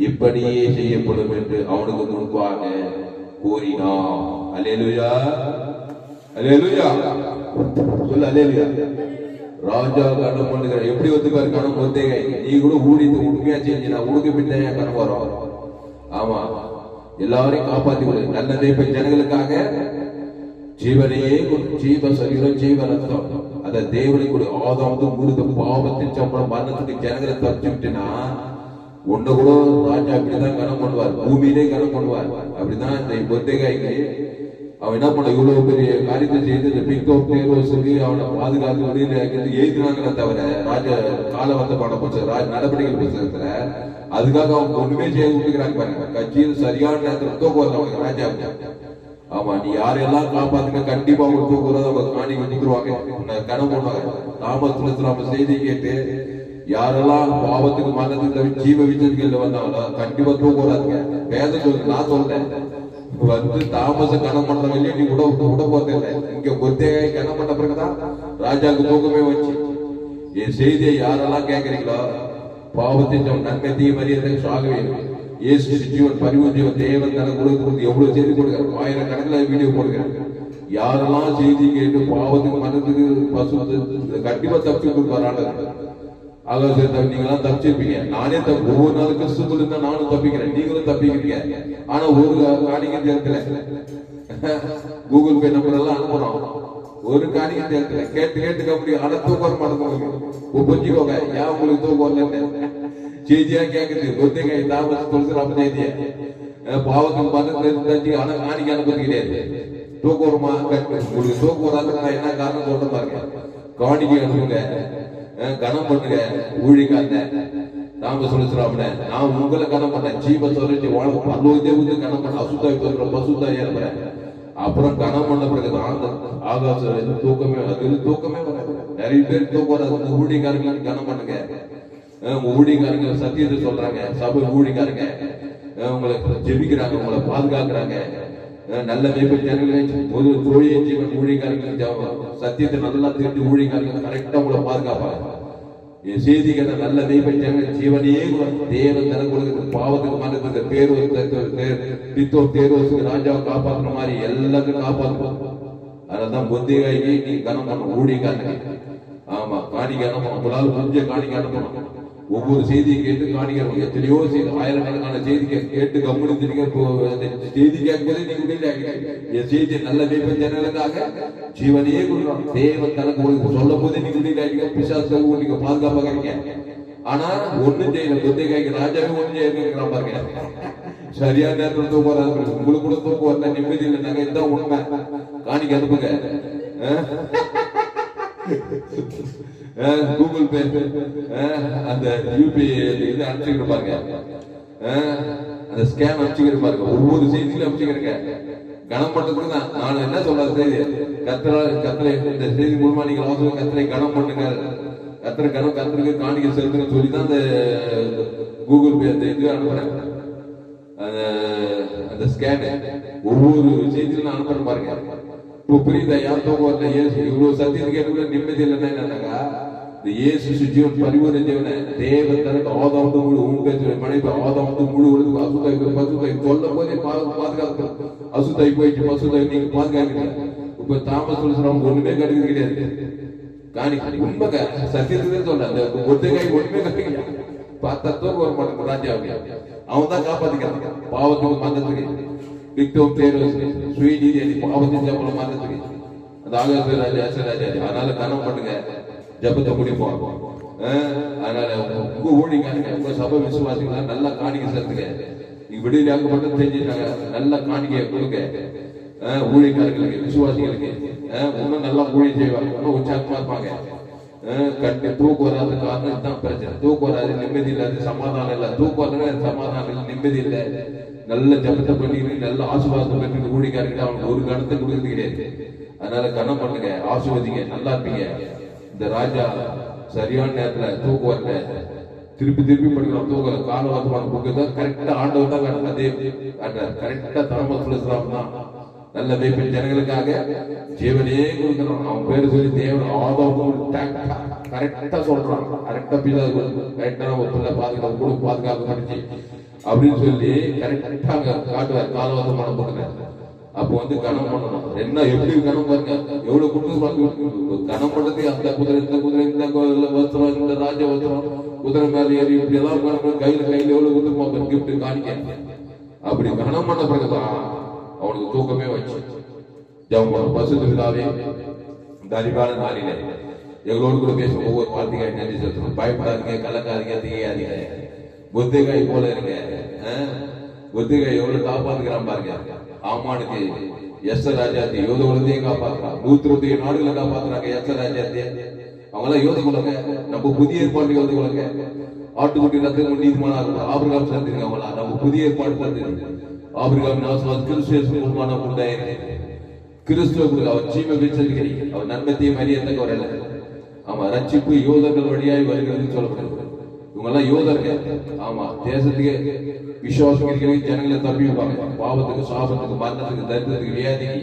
இப்படியே செய்யப்படும் என்று அவனுக்கு முன்பாக கூறினான். அல்லேலூயா, அல்லேலூயா. சொல்ல அல்லேலூயா. ராஜா கனம் பண்ணுகிற எப்படி ஒத்துக்காரு கனம் மொர்தெகாய்? நீ கூட ஊழித்து உண்மையா செஞ்சு நான் உடுக்க பின்ன கனம் வரும். ஆமா, எல்லாரையும் காப்பாத்தி கொடு. நல்லதை இப்ப ஜனங்களுக்காக ஜீவனையே ஜீவ சரீரம் ஜீவ ரத்தம் அத தேவனை கொடு. ஆதாம் முழுக்க பாவத்தின் சம்பளம் மரணத்துக்கு ஜனங்களை தப்பிச்சு விட்டுனா ஒண்ணு கூட ராஜா அப்படிதான் கனம் பண்ணுவார், பூமியிலே கனம் பண்ணுவார். அப்படிதான் இந்த மொர்தெகாய்க்கு அவன் என்ன பண்ண இவ்வளவு பெரிய காரியத்தை செய்து இந்த பிக்தோக்கு அவனை பாதுகாத்து வெளியில எழுதினாங்களே தவிர ராஜ காலவந்த பாட நடவடிக்கை புத்தகத்துல அதுக்காக அவங்க ஒண்ணுமே செய்ய விட்டுக்கிறாங்க பாருங்க. கட்சியில் சரியான நேரத்துல தூக்கம் வரல அவங்க ராஜா. ஆமா, நீ யாரெல்லாம் காப்பாத்துங்க கண்டிப்பா அவங்க தூக்குறது அவங்க காணி வச்சுக்குருவாங்க, கனம் பண்ணுவாங்க. தாமத்துல நம்ம செய்தி கேட்டு யாரெல்லாம் பாவத்துக்கு மரணத்துக்கு ஜீவ விச்சதிகள் வந்தாங்களோ கண்டிப்பா தூக்கம் வராதுங்க. வேதம் சொல்லுங்க, நான் சொல்றேன். வந்து தாமச கனம் பண்ற வழியா நீ விட போறது இல்லை. இங்க மொர்தெகாய் கனம் பண்ண பிறகுதான் ராஜாவுக்கு தூக்கமே வச்சு. என் செய்தியை யாரெல்லாம் கேட்கறீங்களோ பாவத்தின் நன்மை தீமறியதை சாகவே இயேசு ஜீவன் பரிவு ஜீவன் தேவன் தனக்கு கொடுத்து எவ்வளவு செய்தி கொடுக்கிறார். 1000 கணக்கில் வீடியோ போடுகிறார். யாரெல்லாம் செய்தி கேட்டு பாவத்துக்கு மனத்துக்கு பசு கண்டிப்பா தப்பிச்சு கொடுப்பாரு. ஆகாசத்தை நீங்களாம் தப்பிச்சிருப்பீங்க. நானே ஒவ்வொரு நாள் கிறிஸ்துக்குள்ள இருந்தா நானும் தப்பிக்கிறேன், நீங்களும் தப்பிக்கிறீங்க. ஆனா ஒரு காணிக்கை நேரத்துல கூகுள் பே நம்பர் எல்லாம் அனுப்புறோம். ஒரு காணிக்கை நேரத்துல கேட்டு அப்படி ஆனா தூக்கம் மறந்து புரிஞ்சுக்கோங்க. ஏன் உங்களுக்கு தூக்கம் வரலன்னு செய்தியா கேக்குது. மொர்தெகாய் தாமஸ் சொல்றாம செய்திய பாவத்துக்கு மறந்து ஆனா காணிக்கை அனுப்பது கிடையாது. தூக்கம் வருமா? உங்களுக்கு தூக்கம் வராதுன்னா என்ன காரணம் சொல்ற பாருங்க. காணிக்கை அனுப்புங்க, கனம் பண்ணுங்க. ஊழிக்காரன நாம சொல்லுறாமல நான் உங்களை கனம் பண்ண ஜீவ சொல்லி வாழ்க்கை கனம் பண்ண அசுத்தாய் பசுத்தாய் ஏற்படுறேன். அப்புறம் கனம் பண்ண பிறகுதான் அந்த ஆகாசம் தூக்கமே அது தூக்கமே வராது. நிறைய பேர் தூக்கம் வராது. உங்க ஊழியக்காரங்களுக்கு கனம் பண்ணுங்க. உங்க ஊழியக்காரங்க சத்தியத்தை சொல்றாங்க, சபை ஊழியக்காரங்க உங்களை ஜெபிக்கிறாங்க, உங்களை பாதுகாக்கிறாங்க. நல்ல மேய்ப்பு ஜனங்களே ஒரு தொழில் ஜீவன் ஊழியக்காரங்களுக்கு சத்தியத்தை நல்லா தெரிஞ்சு ஊழியக்காரங்க கரெக்டா உங்களை பாதுகாப்பாங்க. செய்திகளை நல்ல மேய்ப்பு ஜனங்கள் ஜீவனையே தேவன் தர கொடுக்குறது பாவத்துக்கு மனதுக்கு பித்தோர் தேர்வசுக்கு ராஜாவை காப்பாற்றுற மாதிரி எல்லாத்தையும் காப்பாற்றுவோம். அதனால்தான் பொந்திகாய்க்கு நீ கனம் பண்ண ஊழியக்காரங்க. ஆமா, காணிக்கை அனுப்பணும். உங்களால் கொஞ்சம் காணிக்கை அனுப்பணும். ஒவ்வொரு செய்தியை கேட்டு காணிக்கிறோம். எத்தனையோ செய்தி, ஆயிரக்கணக்கான செய்தி கேட்டு கம்முனிங்க. செய்தி கேட்பதே நீங்க என் செய்தி நல்ல மேய்ப்பு ஜனங்களுக்காக ஜீவனையே கொடுக்குறோம். தேவன் தனக்கு உங்களுக்கு சொல்லும் போதே நீங்க உடனே பிசாசு நீங்க பாதுகாப்பாக இருக்கீங்க. ஆனா ஒண்ணு செய்யல. பொந்திகாய்க்கு ராஜாவே ஒண்ணு செய்ய பாருங்க. சரியான நேரத்தில் தூக்கம் வராது. உங்களுக்கு கூட தூக்கம் வரல, நிம்மதி இல்லை. நாங்க இதுதான் உண்மை. காணிக்கை அனுப்புங்க. கூகுள் பே அந்த யூபிஐ இது அனுப்பிச்சுக்கிட்டு பாருங்க. அந்த ஸ்கேன் அனுப்பிச்சுக்கிட்டு பாருங்க. ஒவ்வொரு செய்தியிலும் அனுப்பிச்சுக்கிறேங்க. கனம் பண்றதுக்கு தான் நான் என்ன சொல்றது, செய்தி கத்தரை இந்த செய்தி மூலமா நீங்க வாசல் கத்தரை கனம் பண்ணுங்க. கத்தருக்கு காணிக்கை செலுத்துங்க சொல்லிதான் அந்த கூகுள் பே அந்த இது அனுப்புறேன். அந்த ஸ்கேன் ஒவ்வொரு செய்தியிலும் நான் அனுப்புறேன் பாருங்க. புரியுதா? யார் தூக்கம் வரல, இவ்வளவு சத்தியத்துக்கு கேட்க நிம்மதி இல்லைன்னா என்னன்னாக்கா, இந்த இயேசு ஜீவன் பரிபூர்ண ஜீவனை தேவன் தனக்கு ஆதாம் முழு உங்க மனைவி ஆதாம் முழு அசுத்தாய் பசுத்தாய் சொல்லும் போதே பாதுகாப்பு. அசுத்தாய் போயிடுச்சு, பசுத்தாய் நீங்க பாதுகாக்கிறீங்க. இப்ப தாமஸ் சொல்றவங்க ஒண்ணுமே கிடைக்கிறது கிடையாது. காணிக்கை உண்மைங்க, சத்தியத்துக்கு சொல்ற அந்த ஒத்தைக்காய் ஒண்ணுமே கிடைக்கல. பார்த்தா தூக்கம் வர மாட்டேங்க ராஜாவுக்கு. அவன் தான் காப்பாத்திக்கிறான் பாவத்துக்கு மந்தத்துக்கு. விக்டோர் தேர்வு சுயநீதி பாவத்தின் ஜபல மாற்றத்துக்கு அந்த ஆகாச ராஜா ராஜா. அதனால கனம் பண்ணுங்க, ஜபத்தை முடிப்போம். அதனால உங்க ஊழியக்காரங்க உங்க சபை விசுவாசிகளா நல்லா காணிக்கை செலுத்துங்க. நீங்க விடுதலையாக மட்டும் தெரிஞ்சுட்டாங்க. நல்ல காணிக்கையை கொடுங்க ஊழியக்காரர்களுக்கு, விசுவாசிகளுக்கு. இன்னும் நல்லா ஊழியம் செய்வாங்க, இன்னும் உற்சாகமா இருப்பாங்க. கட்டி தூக்கம் வராத காரணம் இதுதான் பிரச்சனை. தூக்கம் வராது, நிம்மதி இல்லாது, சமாதானம் இல்லை. தூக்கம் வராது, சமாதானம் இல்லை, நிம்மதி இல்லை. நல்ல ஜபத்தை பண்ணிட்டு நல்ல ஆசீர்வாதத்தை பண்ணிட்டு ஊழியக்காரங்க அவனுக்கு ஒரு கணத்தை கொடுக்கறது கிடையாது. அதனால கனம் பண்ணுங்க, ஆசீர்வதிங்க, நல்லா இருப்பீங்க. இந்த ராஜா சரியான நேரத்துல தூக்கம் வரல, திருப்பி படிக்கிறோம். தூக்கம் காலவாசமான புக்கு தான் கரெக்டா ஆண்டவர் தான் அதே கரெக்டா தாமஸ் தான் நல்ல மேய்ப்பு ஜனங்களுக்காக ஜீவனையே கொடுக்கணும். அவன் பேரு சொல்லி தேவன் ஆதாம் கரெக்டா சொல்றான். கரெக்டா பிள்ளை கரெக்டா நம்ம பிள்ளை பாதுகாப்பு கூட பாதுகாப்பு படிச்சு அப்படின்னு சொல்லி கரெக்டா காட்டுவார். காலவாசமான புக்கு அப்போ வந்து கனம் பண்ணணும். என்ன எப்படி கனம் பாருங்க, எவ்வளவு கொடுத்து கனம் பண்றதுக்கு அந்த குதிரை இந்த குதிரை இந்த வஸ்திரம் இந்த ராஜ வஸ்திரம் குதிரை மேல ஏறி இப்படி எல்லாம் கையில எவ்வளவு கொடுத்துருப்பாங்க கிஃப்ட் காணிக்க. அப்படி கனம் பண்ண பிறகுதான் அவனுக்கு தூக்கமே வச்சு ஜெபம் பசுதாவே இந்த அறிவான நாளிலே எங்களோடு கூட பேச ஒவ்வொரு வார்த்தைக்காய் நன்றி செலுத்தணும். பயப்படாதீங்க, கலக்காதீங்க, திகையாதீங்க, புத்திகாய் போல இருங்க. புத்திகாய் எவ்வளவு காப்பாத்துக்கிறான் பாருங்க. ஆமானுக்கு எஸ்ஸ ராஜாத்தி யோத குலத்தையும் காப்பாத்துறான். 120 நாடுகளை காப்பாத்துறாங்க எஸ்ஸ ராஜாத்தி. அவங்க எல்லாம் யோத குலங்க. நம்ம புதிய ஏற்பாடு யோத குலங்க. ஆட்டுக்குட்டி ரத்தம் நீதிமான ஆபிரகாம் சேர்ந்துருங்க. அவங்களா நம்ம புதிய ஏற்பாடு சேர்ந்து ஆபிரகாம் நாசம் கிறிஸ்துவ உண்மான உண்டாயிருக்கு. கிறிஸ்துவ அவர் ஜீவ வீச்சல் அவர் நன்மத்தையும் அறியத்தக்க வரல. ஆமா, ரட்சிப்பு யோதர்கள் வழியாய் வருகிறது சொல்லப்படுது. இவங்க எல்லாம் யோதர்கள். ஆமா, தேசத்துக்கு விசுவாசம் ஜனங்களை தப்பி வைப்பாங்க. பாவத்துக்கு, சாபத்துக்கு, மரணத்துக்கு, தரித்திரத்துக்கு, வியாதிக்கு.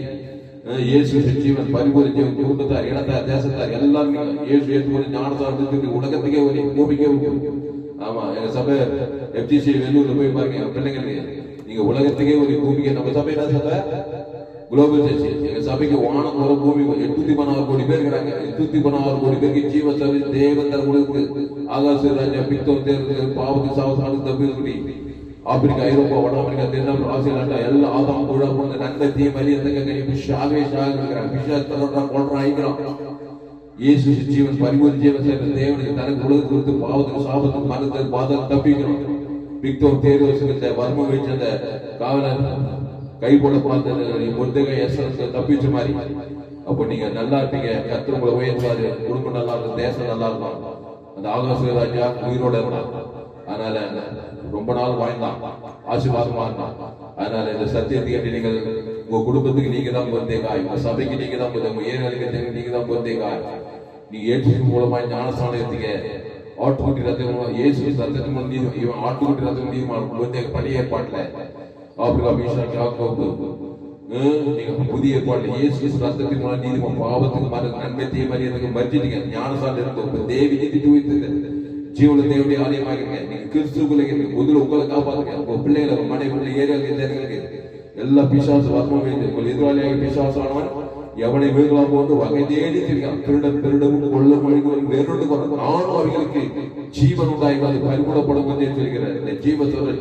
இயேசு ஜீவன் பரிபூர்ண ஜீவன் குடும்பத்தார், இனத்தார், தேசத்தார் எல்லாருமே இயேசு ஏற்றுக்கொண்டு ஞானத்தார் உலகத்துக்கே ஒரு பூமிக்கே. ஆமா, எங்க சபை FGC வெள்ளூர்ல போய் பாருங்க. எங்க பிள்ளைங்களுக்கு நீங்க உலகத்துக்கே ஒரு பூமிக்கு. நம்ம சபை என்ன சபை? Global church. எங்க சபைக்கு வானம் ஒரு பூமி 816 கோடி பேர் இருக்கிறாங்க. 816 கோடி பேருக்கு ஜீவ சபை தேவந்தர் கொடுத்து ஆகாச ராஜா பித்தம் தேர்வு பாவத்து சாவத்தாடு தப்பி ஆப்பிரிக்கா, ஐரோப்பா, வட அமெரிக்கா, தென் ஆசியா எல்லா ஆதாம் கூட போன நன்மத்தையும் மரியத்தக்க ஷாகவே ஷாக இருக்கிறாங்க. விஷயத்தான் கொள்றான் ஆயிக்கிறான். இயேசு ஜீவன் பரிபூர்ண ஜீவன் சேர்ந்த தேவனுக்கு தனக்கு உலகத்துக்கு கொடுத்து பாவத்துக்கு, சாபத்துக்கு, மரணத்துக்கு, பாதம் தப்பிக்கிறோம். விக்டோர் தேர்வு வர்ம வச்சு அந்த காவலர் கை போட பார்த்து பொறுத்தகை தப்பிச்ச மாதிரி. அப்போ நீங்க நல்லா இருப்பீங்க. கர்த்தர் உங்களை உயர்த்துவாரு. குடும்பம் நல்லா இருக்கும், தேசம் நல்லா இருக்கும். அந்த ஆகாச ராஜா உயிரோட இருந்தான். அதனால ரொம்ப நாள் வாழ்ந்தான், ஆசீர்வாதமா இருந்தான். அதனால இந்த சத்தியத்தை நீங்கள் உங்க குடும்பத்துக்கு நீங்க தான் பொறுத்தேகாய், உங்க சபைக்கு நீங்க தான் உங்க ஏரியாளுக்கு நீங்க தான் பொறுத்தேகாய். நீங்க ஏற்று மூலமா ஞானஸ்தானம் எடுத்தீங்க. ஆட்டுக்குட்டி ரத்தம் மூலம் இயேசு ரத்தத்தின் மூலம் இவன் ஆட்டுக்குட்டி ரத்தம் மூலம் பழைய ஏற்பாட்டுல ஆபிரகாம் ஈசாக்கு யாக்கோபு, நீங்க புதிய ஏற்பாட்டுல இயேசு ரத்தத்தின் மூலம் நீதி பாவத்துக்கு மறு நன்மை தீமறியதுக்கு மறிச்சிட்டீங்க. ஞானஸ்தானம் எடுத்து தேவி நீதி தூய்த்து ஜீவன தேவனுடைய ஆலயமாகிறீங்க. நீங்க கிறிஸ்துக்குள்ள முதல்ல உங்களை காப்பாத்துங்க. உங்க பிள்ளைகளை மனைவி பிள்ளை ஏரியாவுக்கு எல்லா பிசாசு வர்மம் வைத்து உங்கள் எதிராளியாக பிசாசு ஆனவன் எவனை வீழ்கலாம் போன்று வகை தேடி தெரியும். திருடமும் கொள்ளும் வழிகளும் வேறொன்று நானும் அவர்களுக்கு ஜீவன் உண்டாய்கள் பரிபூடப்படும் என்று சொல்கிறேன். இந்த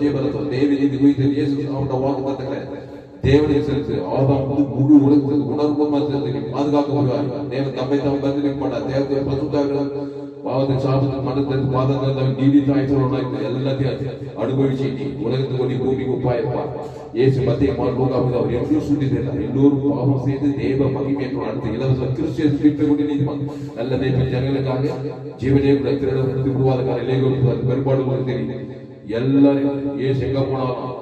ஜீவரத்தம் தேவி நீதி குறித்து இயேசு அவருடைய வாக்குத்தத்தங்களை தேவனை செலுத்து. ஆதாம் முழு உலகத்துக்கு உணர்வுமா செலுத்தி பாதுகாக்கப்படுவார். தேவன் தம்மை தம் பதிலிக்க மாட்டார். தேவத்தை பசுத்தார்கள் பாவத்தின் சாபத்தின் மனத்திற்கு பாதத்தில் நீடித்தாய் சொல்லணும். எல்லாத்தையும் அனுபவிச்சு நீ உலகத்துக்கு நீ பூமிக்கு உப்பாயிருப்பார். இயேசு மத்திய மார்போகாமல் அவர் எல்லோரும் சுட்டி சேர்ந்தார். எல்லோரும் பாவம் செய்து தேவ மகிமை அடுத்த இலவச கிறிஸ்டியன் மீட்பை கொண்டு நீதிமான் நல்ல தேவ ஜனங்களுக்காக ஜீவனே விடுவாதக்கான இலைகள் பெரும்பாடு தெரியும். எல்லாரும் இயேசு எங்க போனாலும்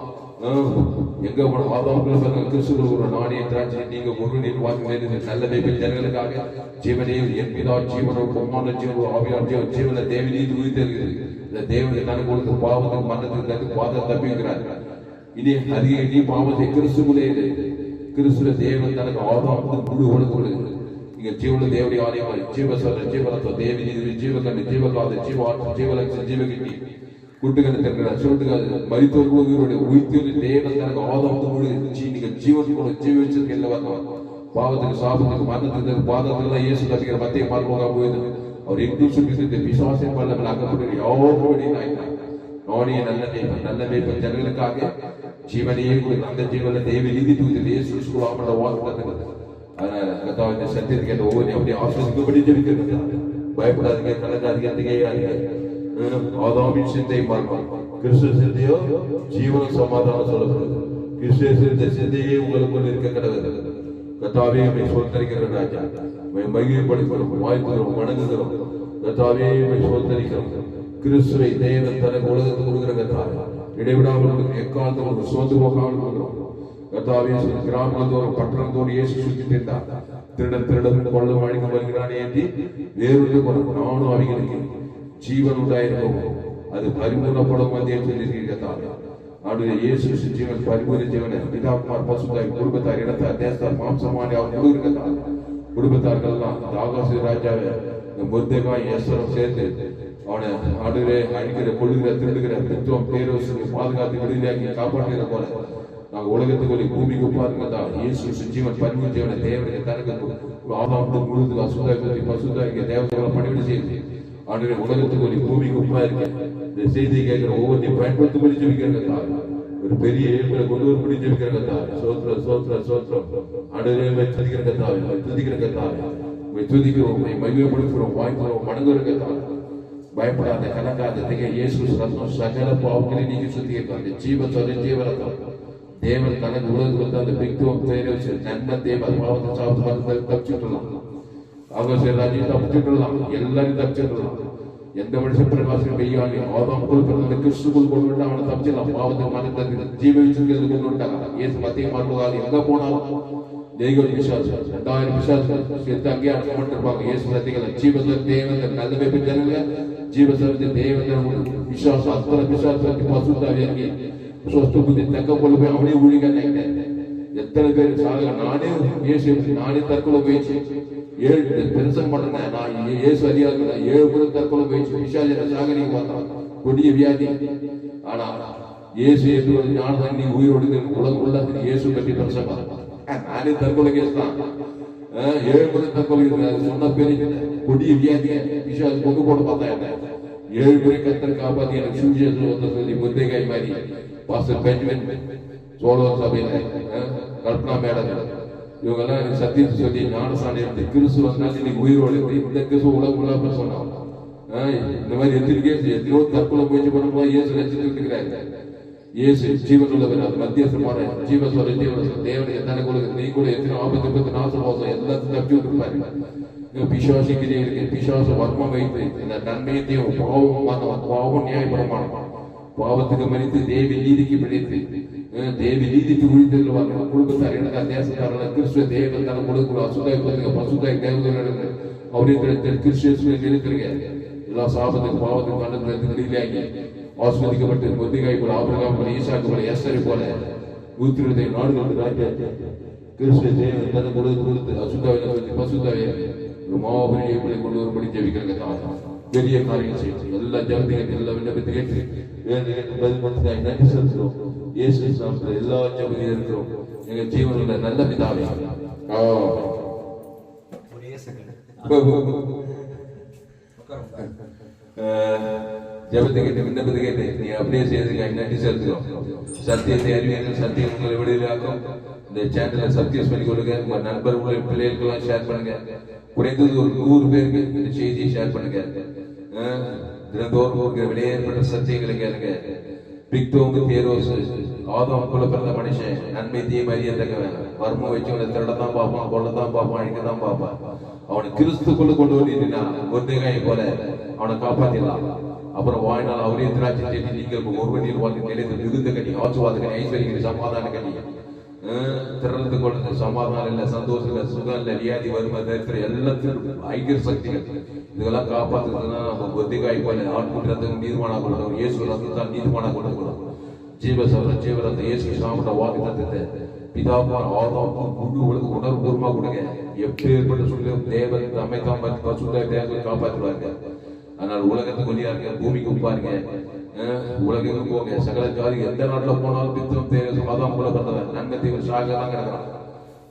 ஆதாம் கிறிஸ்துவ நாணய திராட்சை நீங்க ஒரு நீர் வாக்கு நல்ல தேவ ஜனங்களுக்காக ஜீவனே என் பிதா ஜீவனோடு பொம்மான ஜீவனோடு ஆவியார் ஜீவன தேவ நீதி உயிர்த்தெழுகிறது. இந்த தேவனை தனக்கு கொடுத்து பாவத்துக்கு மன்னத்துக்கு பாதம் தப்பிக்கிறார். இனி அதிக நீ பாவத்தை கிறிஸ்துவிலே கிறிஸ்துவ தேவன் தனக்கு ஆதாம் முழு உலக இங்க ஜீவன தேவடைய ஆலயமாய் ஜீவரத்தம் தேவி நீதி ஜீவகண்டு ஜீவகாத ஜீவலட்சம் ஜீவகிட்டி குட்டுக்கண்ணு திறக்கிறார். சொல்லிட்டு மரித்தோர்களுடைய உயிர்த்து தேவன் தனக்கு ஆதாம் முழு நீங்க ஜீவன் கூட ஜீவ வச்சிருக்க எல்லா பாவத்துக்கு சாபத்துக்கு மரணத்துக்கு பாதத்துக்கு இயேசு தப்பிக்கிற மத்திய பார்ப்போம் போயிது. அவர் எங்கும் சுற்றி விசுவாசம் பண்ண அகப்பட்டு யாரும் நானே நல்ல மேய்ப்பன் ஜனங்களுக்காக ஜீவனையே அந்த ஜீவன தேவி நீதி தூக்கிட்டு இயேசு சுலாமோட வாக்குத்தத்தங்கள். அதனால கர்த்தாவின் சத்தியத்துக்கு கேட்ட ஒவ்வொரு அப்படியே ஆசிரியப்படி ஜெபிக்கிறது. பயப்படாதீங்க, கலங்காதீங்க, திகையாதீங்க. ஆதாமின் சிந்தை மாறும், கிறிஸ்துவ சிந்தையோ ஜீவன சமாதானம் சொல்லப்படுது. கிறிஸ்துவ சிந்த சிந்தையே உங்களுக்குள் இருக்க கடவுது. கர்த்தாவே உம்மை சோதரிக்கிற ராஜா, மகிமைப்படுத்துகிறோம், வாழ்த்துகிறோம், வணங்குகிறோம். கர்த்தாவே உம்மை சோதரிக்கிறோம். கிறிஸ்துவை தேவன் தனக்கு உலகத்துக்கு கொடுக்கிற கர்த்தாவே இடைவிடாமல் எக்காலத்தோடு சோர்ந்து போகாமல் கொடுக்கிறோம். கர்த்தாவே கிராமத்தோறும் பட்டணத்தோடு இயேசு சுற்றி திரிந்தார். திருடன் கொள்ளும் வழிக்கு வருகிறானே என்று வேறொன்று நானும் அவர்களுக்கு ஜீவன் உண்டாயிருக்கும், அது பரிபூர்ணப்படும் மத்திய சொல்லியிருக்கிறார். அவருடைய இயேசு ஜீவன் பரிபூர்ண ஜீவனை பிதாகுமார் பசுதாய் குடும்பத்தார் இடத்தார் தேசத்தார் மாம்சமானி அவர் கொடுக்கிறார். குடும்பத்தார்கள்லாம் ஆகாச ராஜாவை முர்தெகாய் எஸ்தரும் சேர்ந்து அவனை ஆடுகிற அடிக்கிற கொள்ளுகிற திருடுகிற பித்துவம் பேரோசு பாதுகாத்து விடுதலையாக்கி காப்பாற்றுகிற போல நாங்கள் உலகத்துக்கு ஒரு பூமிக்கு பாருங்கதா இயேசு ஜீவன் பரிபூர்ண ஜீவனை தேவனுடைய தனக்கு ஆதாம் முழுது அசுதாய் பசுதாய் தேவதை பணிவிட செய்து ஆண்டு உலகத்துக்கு ஒரு பூமிக்கு உப்பா இருக்கு. இந்த செய்தியை கேட்கிற ஒவ்வொன்றையும் பயன்படுத்த முடிஞ்சு ஜெபிக்கிறாங்க. ஒரு பெரிய ஏழ்களை கொண்டு வர முடிஞ்சு ஜெபிக்கிறாங்க. சோத்திரம் சோத்திரம் சோத்திரம் ஆண்டு துதிக்கிற கத்தாவை துதிக்கிற கத்தாவை துதிக்கிறோம், மகிமைப்படுத்துகிறோம், வாய்க்கிறோம், மணங்குற கத்தாவை. பயப்படாத, கலங்காத, திகை இயேசு ரத்தம் சகல பாவங்களை நீங்க சுத்திக்கிறாங்க. ஜீவரத்தம் தேவன் தனக்கு உலகத்துக்கு அந்த பிக்துவம் பேரை வச்சு நன்மை தேவன் பாவத்தை சாப்பிட்டு தப்பிச்சுட்டுலாம். ராஜ்யம் தப்பிச்சுட்டுலாம், எல்லாரும் தப்பிச்சுட்டுலாம். எந்த மனுஷன் பிரகாசம் பெய்யாங்க ஆதாம் கொடுக்கிறது கிறிஸ்துக்குள் கொண்டு விட்டு அவனை தப்பிச்சிடலாம். பாவத்தை மனத்தை ஜீவ வச்சிருக்கிறது கொண்டு விட்டாங்க. இயேசு மத்திய மாறுவதால் எங்க போனாலும் தேவன் விசுவாசம் 2000 விசுவாசம் சேர்த்து அங்கே அடக்கப்பட்டிருப்பாங்க. இயேசு சத்திகளை ஜீவத்தில் தேவன் நல்ல வைப்பு ஜனங்க ஜீவசத்தை தேவன் விசுவாசம் அத்தனை விசுவாசத்தை பசுத்தாவியாக்கி சொஸ்து புத்தி தக்க கொண்டு போய் அவனே ஊழிக எத்தனை பேர் சாக நானே இயேசு நானே தற்கொலை போயிடுச்சு 7 பெருசம் பண்றேன் நான் இயேசு அதிகாரம் 7 பேரும் தற்கொலை போயிடுச்சு. விசாஜன சாகரிக்கு பார்த்தான் கொடிய வியாதி. ஆனா இயேசு ஞானம் நீ உயிரோடு உலகம் உள்ள இயேசு பற்றி பெருசம் நானே தற்கொலை கேஸ் தான் 7 பேரும் தற்கொலை சொன்ன பேரு கொடிய வியாதிய விசாஜ் கொண்டு போட பார்த்தா 7 பேரை கத்தர் காப்பாத்தி எனக்கு சுவிசேஷம் சொல்லி முருங்கைக்காய் மாதிரி பாஸ்டர் பெஞ்சமின் சோழர் சபையில கல்பனா மேடம் இவங்கெல்லாம் எனக்கு சத்தியத்தை சொல்லி ஞானசாலை எடுத்து கிறிஸ்து வந்தால் இன்னைக்கு உயிரோடு இந்த கிறிஸ்து உலக சொன்னாங்க. இந்த மாதிரி எத்தனையோ தற்கொலை முயற்சி பண்ணும்போது இயேசு ரசித்து இருக்கிறாங்க. இயேசு ஜீவன் உள்ளவர், அது மத்தியஸ்தமான ஜீவசோர ஜீவன் தேவனுடைய தனக்கு உலக நீ கூட எத்தனை ஆபத்து நாசம் மோசம் எல்லாத்தையும் தப்பி விட்டுருப்பாரு. பிசாசிக்கிட்டே இருக்கு, பிசாச வர்மம் வைத்து இந்த நன்மையத்தையும் பாவம் நியாயபரமான பாவத்துக்கு மனித்து தேவி நீதிக்கு பிடித்து தேவி நீதிக்கு உயிர்த்தெழுவாங்க குடும்பத்தார் எனக்கு தேசத்தாரன கிறிஸ்துவ தேவத்தான கொடுக்கணும் அசுதாய் பண்ணுங்க பசுதாய் தேவதை அவரே கிறிஸ்துவ நிறுத்துறீங்க எல்லா சாபத்துக்கு பாவத்துக்கு கண்டத்துல வெளியிலாகி ஆஸ்வதிக்கப்பட்டு பொத்திகாய் போல ஆபிரகாம் போல ஈசாக்கு போல எஸ்தரை போல 120 நாடுகள் ராஜா கிறிஸ்துவ தேவன் தன்னை கொடுத்து அசுதாவை பசுதாவை ஒரு மாபெரிய கொண்டு வரும்படி ஜெபிக்கிறங்க தான் பெரிய காரியம் செய்யும் எல்லா ஜபத்தையும் எல்லா விண்ணப்பத்தை கேட்டு பதில் பண்ணுங்க நன்றி செலுத்துறோம் இயேசு நாமத்தில் எல்லா ஜபத்தையும் இருக்கிறோம் எங்க ஜீவனில் நல்ல பிதாவே ஜபத்தை கேட்டு விண்ணப்பத்தை கேட்டு நீ அப்படியே செய்யறதுக்கு நன்றி செலுத்துறோம் சத்தியத்தை அறிவீர்கள் சத்தியம் உங்களை விடுதலாக்கும் இந்த சேனலை சப்ஸ்கிரைப் பண்ணி கொடுங்க உங்க நண்பர்களுடைய பிள்ளைகளுக்கெல்லாம் ஷேர் பண்ணுங்க குறைந்தது ஒரு 100 பேருக்கு இந்த செய்தியை ஷேர் பண்ணுங்க தினந்தோறும் வெளியேற்பட்ட சத்தியங்களை கேளுங்க பிக்தோங்கு தேரோசு ஆதாம் போல பிறந்த மனுஷன் நன்மை தீமை அறியத்தக்கவன் வர்மம் வச்சவனை திருடத்தான் பார்ப்பான் கொள்ளத்தான் பார்ப்பான் அழிக்கத்தான் பார்ப்பான் அவனை கிறிஸ்துக்குள்ள கொண்டு வந்தீங்கன்னா ஒருத்தகாயை போல அவனை காப்பாத்திடலாம் அப்புறம் வாழ்நாள் அவரே திராட்சை செடி நீங்கள் ஒருவன் நீர் வாழ்க்கை நிலைத்து மிகுந்த கனி ஆசுவாத கனி ஐஸ்வர்ய கனி சமாதான கனி திறந்து கொள்ளுங்க சமாதானம் இல்ல சந்தோஷம் இல்ல சுகம் இல்ல வியாதி வறுமை தரித்திர எல்லாத்திலும் ஐக்கிய சக்திகள் இதெல்லாம் காப்பாத்துறதுன்னா நம்ம ஒத்திகாய் போல ஆட்கூட்டத்துக்கு நீதிமானா கொள்ளணும் இயேசு ரத்தத்தால் நீதிமானா கொள்ளணும் ஜீவரத்த இயேசு சாமட வாக்கு தத்துவத்தை பிதாப்பார் ஆதாம் முழு உணர்வு பூர்வமா கொடுங்க எப்படி ஏற்பட்ட சொல்லும் தேவன் அமைக்காம பசுத்த தேவத்தை காப்பாற்றுவாங்க அதனால உலகத்துக்கு ஒளியா இருக்க பூமிக்கு உப்பாருங்க உலகம் போங்க சகல ஜாதி எந்த நாட்டுல போனாலும் பித்தம் தேவை ஆதாம் போல பிறந்தவன் நன்மை தீவிர சாகதான் கிடக்கிறான்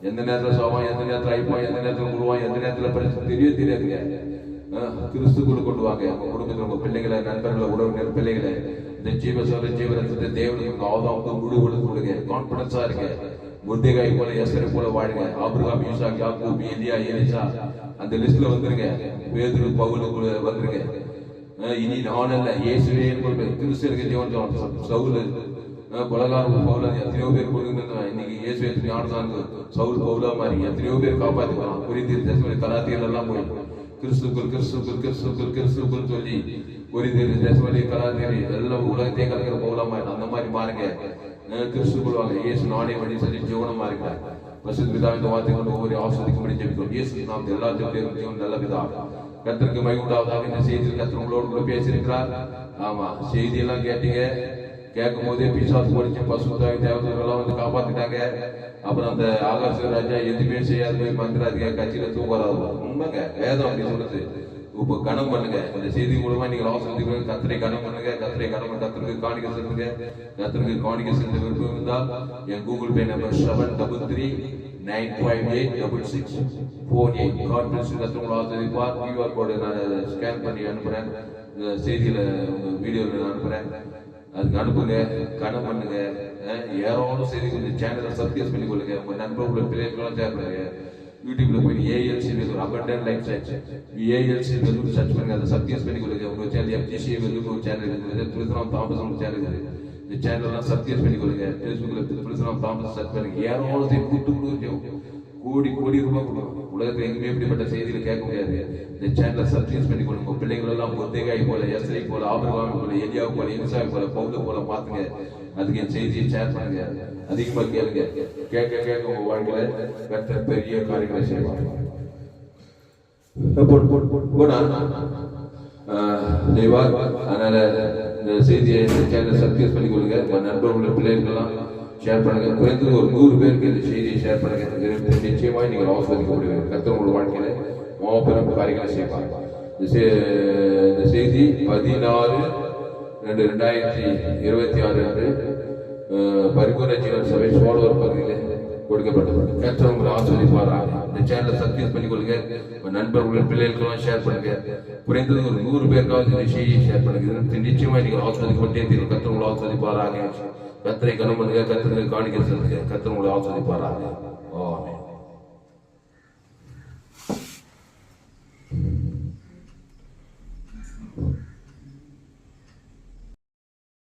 எந்த நேரத்துல சாவான் எந்த நேரத்துல அழிப்பான் எந்த நேரத்துல முழுவான் எந்த நேரத்துல பிரச்சனை தெரியாதுங்க கிறிஸ்துக்குள்ள கொண்டு வாங்க உங்க குடும்பத்துல உங்க பிள்ளைகளை நண்பர்களை உறவினர் பிள்ளைகளை இந்த ஜீவரத்தை தேவனுக்கு ஆதாமுக்கு முழு ஒழுங்கு கொடுங்க கான்பிடன்ஸா இருக்க முர்தேகாய் போல எஸ்தரை போல வாழுங்க ஆபிரகாம் ஈசாக் யாக்கூப் எலியா எலிசா அந்த லிஸ்ட்ல வந்துருங்க பேதுரு பவுல் வந்துருங்க இனி நான் அல்ல இயேசுவே கிறிஸ்துவருக்கு ஜீவன் சவுல் கொலகாரம் பவுல எத்தனையோ பேர் கொடுங்க இன்னைக்கு இயேசுவே ஞானசாங்க சவுல் பவுலா மாதிரி எத்தனையோ பேர் காப்பாத்திக்கலாம் குறித்து கலாத்திகள் எல்லாம் போய் கிறிஸ்துக்குள் சொல்லி ஒரு தேசவழி கலாச்சாரி எல்லாம் உலகத்தையே கலக்கிற போகலாமா அந்த மாதிரி மாறுங்க கிறிஸ்துக்குள் வாங்க இயேசு நானே வழி சொல்லி ஜீவனமா இருக்கிறார் பசு பிதா இந்த வார்த்தை கொண்டு ஒவ்வொரு ஆசிரியக்கும் ஜெபிக்கும் இயேசு நாம் எல்லா ஜெபிக்கும் நல்ல பிதா கர்த்தருக்கு மகிழ்வுண்டாவதாக இந்த செய்தியில் கர்த்தர் உங்களோடு கூட பேசியிருக்கிறார் ஆமா செய்தி எல்லாம் கேட்டீங்க கேட்கும் போதே பிசாசு படிச்சு பசுத்தாய் தேவதைகள்லாம் வந்து காப்பாத்திட்டாங்க அப்புறம் அந்த ஆகாச ராஜா எதுவுமே செய்யாது மந்திராதிக கட்சியில தூங்குறாரு உண்மைங்க வேதம் அப்படி சொல்லுது இப்ப கணம் பண்ணுங்க இந்த செய்தி மூலமா நீங்க ஆசிரியர் கத்திரை கணம் பண்ணுங்க கத்திரை கணம் கத்திற்கு காணிக்க செலுத்துங்க கத்திற்கு காணிக்க செலுத்த விருப்பம் இருந்தால் என் கூகுள் பே நம்பர் 733-958-6648 கான்ஃபரன்ஸ் கத்திரங்களை ஆசிரியப்பார் QR கோடு நான் ஸ்கேன் பண்ணி அனுப்புறேன் செய்தியில வீடியோல அனுப்புறேன் அதுக்கு அனுப்புங்க கணம் பண்ணுங்க யாரோட செய்தி கொஞ்சம் சேனலை சப்ஸ்கிரைப் பண்ணி கொள்ளுங்க உங்க நண்பர்களுடைய பிள்ளைகளும் ஷேர் பண்ணுங்க யூடியூப்ல போய் ALC Vellore abundant life church ALC Vellore search பண்ணுங்க அதை சப்ஸ்கிரைப் பண்ணி கொள்ளுங்க உங்க சேனல் எஃப்ஜிசி வெல்லூர் ஒரு சேனல் இருக்குது திருத்தராம் தாமஸ் சேனல் இருக்குது இந்த சேனல்லாம் சப்ஸ்கிரைப் பண்ணி கொள்ளுங்க ஃபேஸ்புக்ல திருத்தராம் தாமஸ் சர்ச் பண்ணுங்க யாரோட செய்தி கூட்டு கொடுக்கும் கோடி ரூபாய் கொடுக்கும் உலகத்துல எங்குமே இப்படிப்பட்ட செய்திகள் கேட்க முடியாது இந்த சேனலை சப்ஸ்கிரைப் பண்ணி கொடுங்க பிள்ளைகள் எல்லாம் ஒத்தேகாய் போல எஸ்ரை போல ஆபிரகாம் போல எலியா போல இன்சாய் போல பவுல போல பாத்துங்க அதுக்கு என் செய்தியை ஷேர் பண்ணுங்க அதிகமா கேளுங்க கேட்க உங்க வாழ்க்கையில கர்த்தர் பெரிய காரியங்களை செய்வாங்க அதனால இந்த செய்தியை சேனலை சப்ஸ்கிரைப் பண்ணி கொடுங்க உங்க நண்பர்களுடைய பிள்ளைகளெல்லாம் ஷேர் பண்ணுங்க குறைந்தது ஒரு 100 பேருக்கு இந்த செய்தியை ஷேர் பண்ணுங்க நிச்சயமாய் நீங்கள் ஆஸ்வதிக்கப்படுவீர்கள் கர்த்தர் உங்கள் வாழ்க்கையில மாபெரும் காரியங்களை செய்வாங்க இந்த செய்தி 16/2/2026 அன்று பரிபூர்ண ஜீவன் சபை சோழவர் பகுதியில் கொடுக்கப்பட்டது கர்த்தர் உங்களை ஆஸ்வதிப்பாராக இந்த சேனலை சப்ஸ்கிரைப் பண்ணி கொடுங்க நண்பர்களுடைய பிள்ளைகளுக்கெல்லாம் ஷேர் பண்ணுங்க குறைந்தது ஒரு 100 பேருக்காவது இந்த செய்தியை ஷேர் பண்ணுங்க நிச்சயமாய் நீங்கள் ஆஸ்வதிக்கப்பட்டே தீரும் கர்த்தர் உங்களை ஆஸ்வதிப்பாராக கர்த்தரை கனம் பண்ணுங்க கர்த்தருக்கு காணிக்கை செலுத்துங்க கர்த்தர் உங்களை ஆஸ்வதிப்பாராக ஆமென்